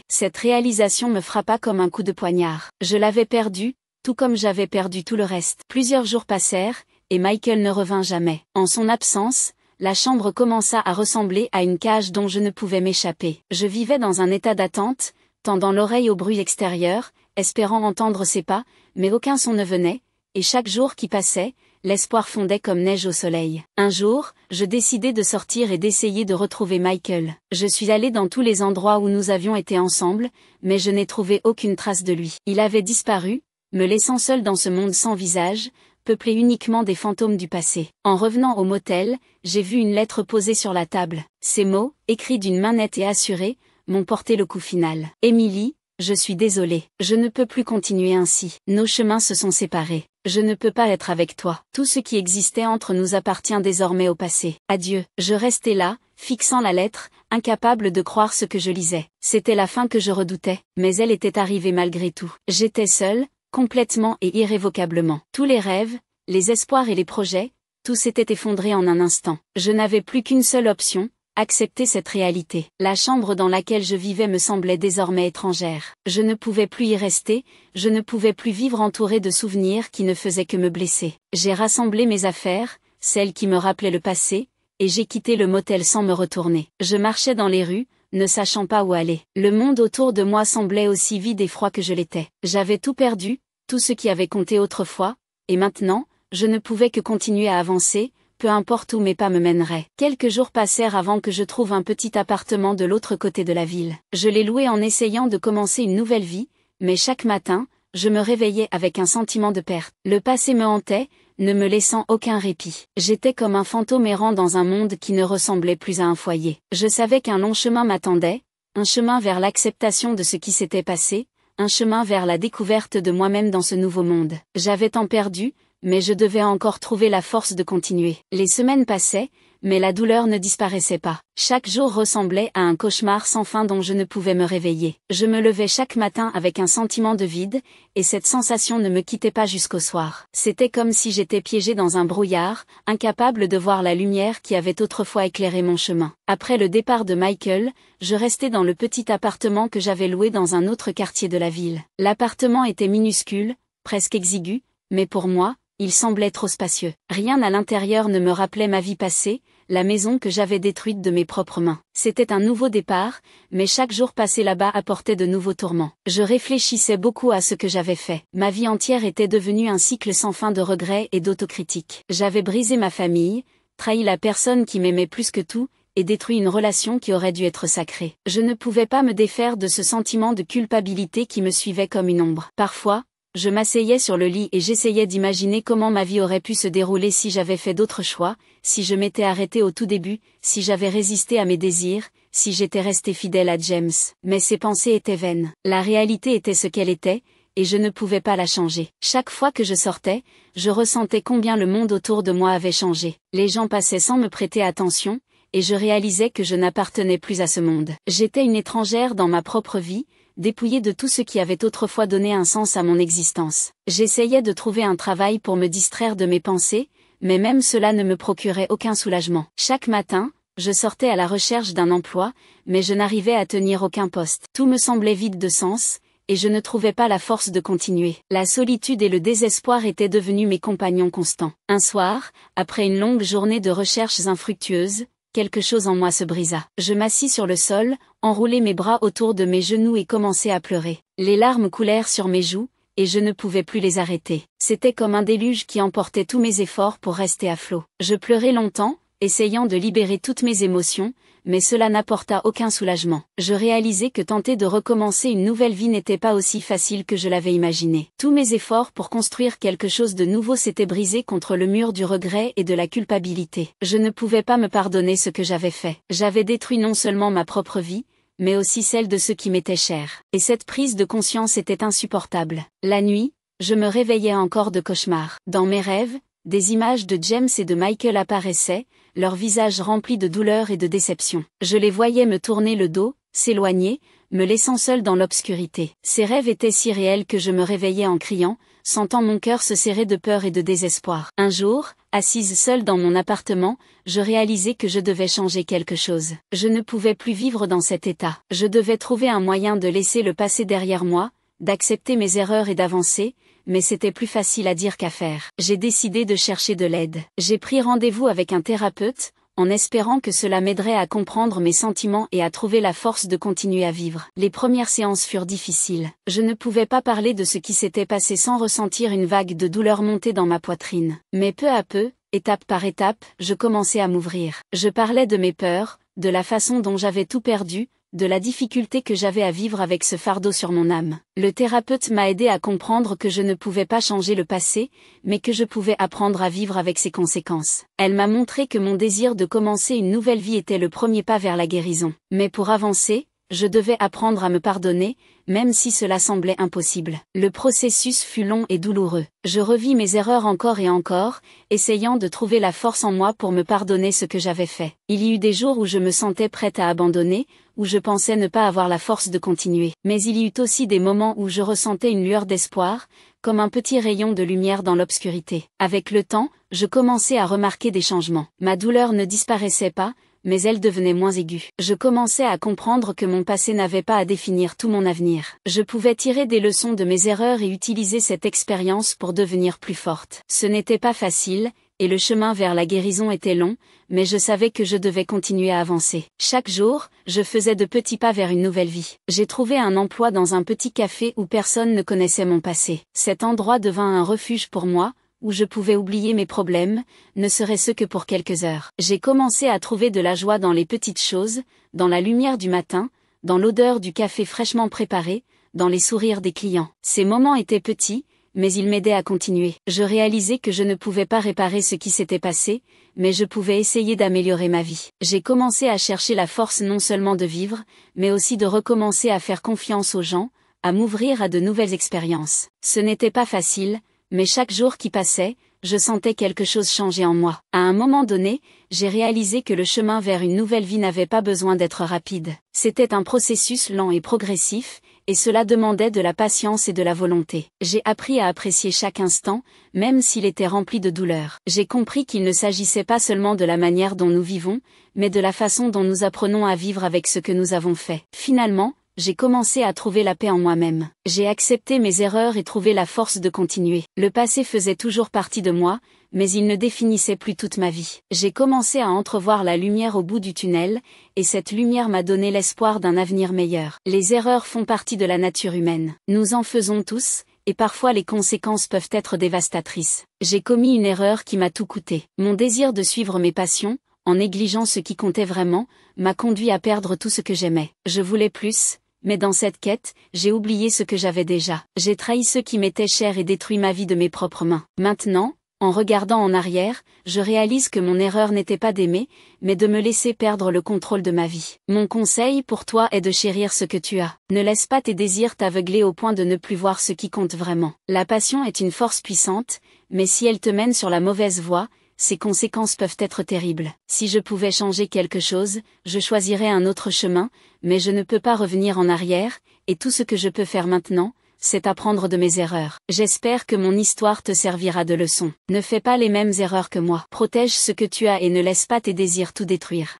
Cette réalisation me frappa comme un coup de poignard. Je l'avais perdu, tout comme j'avais perdu tout le reste. Plusieurs jours passèrent, et Michael ne revint jamais. En son absence, la chambre commença à ressembler à une cage dont je ne pouvais m'échapper. Je vivais dans un état d'attente, tendant l'oreille au bruit extérieur, espérant entendre ses pas, mais aucun son ne venait, et chaque jour qui passait, l'espoir fondait comme neige au soleil. Un jour, je décidai de sortir et d'essayer de retrouver Michael. Je suis allée dans tous les endroits où nous avions été ensemble, mais je n'ai trouvé aucune trace de lui. Il avait disparu, me laissant seule dans ce monde sans visage, peuplé uniquement des fantômes du passé. En revenant au motel, j'ai vu une lettre posée sur la table. Ces mots, écrits d'une main nette et assurée, m'ont porté le coup final. Émilie, je suis désolée. Je ne peux plus continuer ainsi. Nos chemins se sont séparés. Je ne peux pas être avec toi. Tout ce qui existait entre nous appartient désormais au passé. Adieu. Je restais là, fixant la lettre, incapable de croire ce que je lisais. C'était la fin que je redoutais, mais elle était arrivée malgré tout. J'étais seule, complètement et irrévocablement. Tous les rêves, les espoirs et les projets, tout s'était effondré en un instant. Je n'avais plus qu'une seule option, accepter cette réalité. La chambre dans laquelle je vivais me semblait désormais étrangère. Je ne pouvais plus y rester, je ne pouvais plus vivre entourée de souvenirs qui ne faisaient que me blesser. J'ai rassemblé mes affaires, celles qui me rappelaient le passé, et j'ai quitté le motel sans me retourner. Je marchais dans les rues, ne sachant pas où aller. Le monde autour de moi semblait aussi vide et froid que je l'étais. J'avais tout perdu, tout ce qui avait compté autrefois, et maintenant, je ne pouvais que continuer à avancer, peu importe où mes pas me mèneraient. Quelques jours passèrent avant que je trouve un petit appartement de l'autre côté de la ville. Je l'ai loué en essayant de commencer une nouvelle vie, mais chaque matin, je me réveillais avec un sentiment de perte. Le passé me hantait, ne me laissant aucun répit. J'étais comme un fantôme errant dans un monde qui ne ressemblait plus à un foyer. Je savais qu'un long chemin m'attendait, un chemin vers l'acceptation de ce qui s'était passé, un chemin vers la découverte de moi-même dans ce nouveau monde. J'avais tant perdu, mais je devais encore trouver la force de continuer. Les semaines passaient, mais la douleur ne disparaissait pas. Chaque jour ressemblait à un cauchemar sans fin dont je ne pouvais me réveiller. Je me levais chaque matin avec un sentiment de vide, et cette sensation ne me quittait pas jusqu'au soir. C'était comme si j'étais piégée dans un brouillard, incapable de voir la lumière qui avait autrefois éclairé mon chemin. Après le départ de Michael, je restais dans le petit appartement que j'avais loué dans un autre quartier de la ville. L'appartement était minuscule, presque exigu, mais pour moi, il semblait trop spacieux. Rien à l'intérieur ne me rappelait ma vie passée, la maison que j'avais détruite de mes propres mains. C'était un nouveau départ, mais chaque jour passé là-bas apportait de nouveaux tourments. Je réfléchissais beaucoup à ce que j'avais fait. Ma vie entière était devenue un cycle sans fin de regrets et d'autocritique. J'avais brisé ma famille, trahi la personne qui m'aimait plus que tout, et détruit une relation qui aurait dû être sacrée. Je ne pouvais pas me défaire de ce sentiment de culpabilité qui me suivait comme une ombre. Parfois, je m'asseyais sur le lit et j'essayais d'imaginer comment ma vie aurait pu se dérouler si j'avais fait d'autres choix, si je m'étais arrêtée au tout début, si j'avais résisté à mes désirs, si j'étais restée fidèle à James. Mais ces pensées étaient vaines. La réalité était ce qu'elle était, et je ne pouvais pas la changer. Chaque fois que je sortais, je ressentais combien le monde autour de moi avait changé. Les gens passaient sans me prêter attention, et je réalisais que je n'appartenais plus à ce monde. J'étais une étrangère dans ma propre vie, dépouillée de tout ce qui avait autrefois donné un sens à mon existence. J'essayais de trouver un travail pour me distraire de mes pensées, mais même cela ne me procurait aucun soulagement. Chaque matin, je sortais à la recherche d'un emploi, mais je n'arrivais à tenir aucun poste. Tout me semblait vide de sens, et je ne trouvais pas la force de continuer. La solitude et le désespoir étaient devenus mes compagnons constants. Un soir, après une longue journée de recherches infructueuses, quelque chose en moi se brisa. Je m'assis sur le sol, enroulai mes bras autour de mes genoux et commençai à pleurer. Les larmes coulèrent sur mes joues, et je ne pouvais plus les arrêter. C'était comme un déluge qui emportait tous mes efforts pour rester à flot. Je pleurai longtemps, essayant de libérer toutes mes émotions, mais cela n'apporta aucun soulagement. Je réalisai que tenter de recommencer une nouvelle vie n'était pas aussi facile que je l'avais imaginé. Tous mes efforts pour construire quelque chose de nouveau s'étaient brisés contre le mur du regret et de la culpabilité. Je ne pouvais pas me pardonner ce que j'avais fait. J'avais détruit non seulement ma propre vie, mais aussi celle de ceux qui m'étaient chers. Et cette prise de conscience était insupportable. La nuit, je me réveillais encore de cauchemars. Dans mes rêves, des images de James et de Michael apparaissaient, leurs visages remplis de douleur et de déception. Je les voyais me tourner le dos, s'éloigner, me laissant seule dans l'obscurité. Ces rêves étaient si réels que je me réveillais en criant, sentant mon cœur se serrer de peur et de désespoir. Un jour, assise seule dans mon appartement, je réalisai que je devais changer quelque chose. Je ne pouvais plus vivre dans cet état. Je devais trouver un moyen de laisser le passé derrière moi, d'accepter mes erreurs et d'avancer, mais c'était plus facile à dire qu'à faire. J'ai décidé de chercher de l'aide. J'ai pris rendez-vous avec un thérapeute, en espérant que cela m'aiderait à comprendre mes sentiments et à trouver la force de continuer à vivre. Les premières séances furent difficiles. Je ne pouvais pas parler de ce qui s'était passé sans ressentir une vague de douleur monter dans ma poitrine. Mais peu à peu, étape par étape, je commençais à m'ouvrir. Je parlais de mes peurs, de la façon dont j'avais tout perdu, de la difficulté que j'avais à vivre avec ce fardeau sur mon âme. Le thérapeute m'a aidé à comprendre que je ne pouvais pas changer le passé, mais que je pouvais apprendre à vivre avec ses conséquences. Elle m'a montré que mon désir de commencer une nouvelle vie était le premier pas vers la guérison. Mais pour avancer, je devais apprendre à me pardonner, même si cela semblait impossible. Le processus fut long et douloureux. Je revis mes erreurs encore et encore, essayant de trouver la force en moi pour me pardonner ce que j'avais fait. Il y eut des jours où je me sentais prête à abandonner, où je pensais ne pas avoir la force de continuer. Mais il y eut aussi des moments où je ressentais une lueur d'espoir, comme un petit rayon de lumière dans l'obscurité. Avec le temps, je commençais à remarquer des changements. Ma douleur ne disparaissait pas, mais elles devenaient moins aiguës. Je commençais à comprendre que mon passé n'avait pas à définir tout mon avenir. Je pouvais tirer des leçons de mes erreurs et utiliser cette expérience pour devenir plus forte. Ce n'était pas facile, et le chemin vers la guérison était long, mais je savais que je devais continuer à avancer. Chaque jour, je faisais de petits pas vers une nouvelle vie. J'ai trouvé un emploi dans un petit café où personne ne connaissait mon passé. Cet endroit devint un refuge pour moi, où je pouvais oublier mes problèmes, ne serait-ce que pour quelques heures. J'ai commencé à trouver de la joie dans les petites choses, dans la lumière du matin, dans l'odeur du café fraîchement préparé, dans les sourires des clients. Ces moments étaient petits, mais ils m'aidaient à continuer. Je réalisais que je ne pouvais pas réparer ce qui s'était passé, mais je pouvais essayer d'améliorer ma vie. J'ai commencé à chercher la force non seulement de vivre, mais aussi de recommencer à faire confiance aux gens, à m'ouvrir à de nouvelles expériences. Ce n'était pas facile, mais chaque jour qui passait, je sentais quelque chose changer en moi. À un moment donné, j'ai réalisé que le chemin vers une nouvelle vie n'avait pas besoin d'être rapide. C'était un processus lent et progressif, et cela demandait de la patience et de la volonté. J'ai appris à apprécier chaque instant, même s'il était rempli de douleur. J'ai compris qu'il ne s'agissait pas seulement de la manière dont nous vivons, mais de la façon dont nous apprenons à vivre avec ce que nous avons fait. Finalement, j'ai commencé à trouver la paix en moi-même. J'ai accepté mes erreurs et trouvé la force de continuer. Le passé faisait toujours partie de moi, mais il ne définissait plus toute ma vie. J'ai commencé à entrevoir la lumière au bout du tunnel, et cette lumière m'a donné l'espoir d'un avenir meilleur. Les erreurs font partie de la nature humaine. Nous en faisons tous, et parfois les conséquences peuvent être dévastatrices. J'ai commis une erreur qui m'a tout coûté. Mon désir de suivre mes passions, en négligeant ce qui comptait vraiment, m'a conduit à perdre tout ce que j'aimais. Je voulais plus. Mais dans cette quête, j'ai oublié ce que j'avais déjà. J'ai trahi ceux qui m'étaient chers et détruit ma vie de mes propres mains. Maintenant, en regardant en arrière, je réalise que mon erreur n'était pas d'aimer, mais de me laisser perdre le contrôle de ma vie. Mon conseil pour toi est de chérir ce que tu as. Ne laisse pas tes désirs t'aveugler au point de ne plus voir ce qui compte vraiment. La passion est une force puissante, mais si elle te mène sur la mauvaise voie, ses conséquences peuvent être terribles. Si je pouvais changer quelque chose, je choisirais un autre chemin, mais je ne peux pas revenir en arrière, et tout ce que je peux faire maintenant, c'est apprendre de mes erreurs. J'espère que mon histoire te servira de leçon. Ne fais pas les mêmes erreurs que moi. Protège ce que tu as et ne laisse pas tes désirs tout détruire.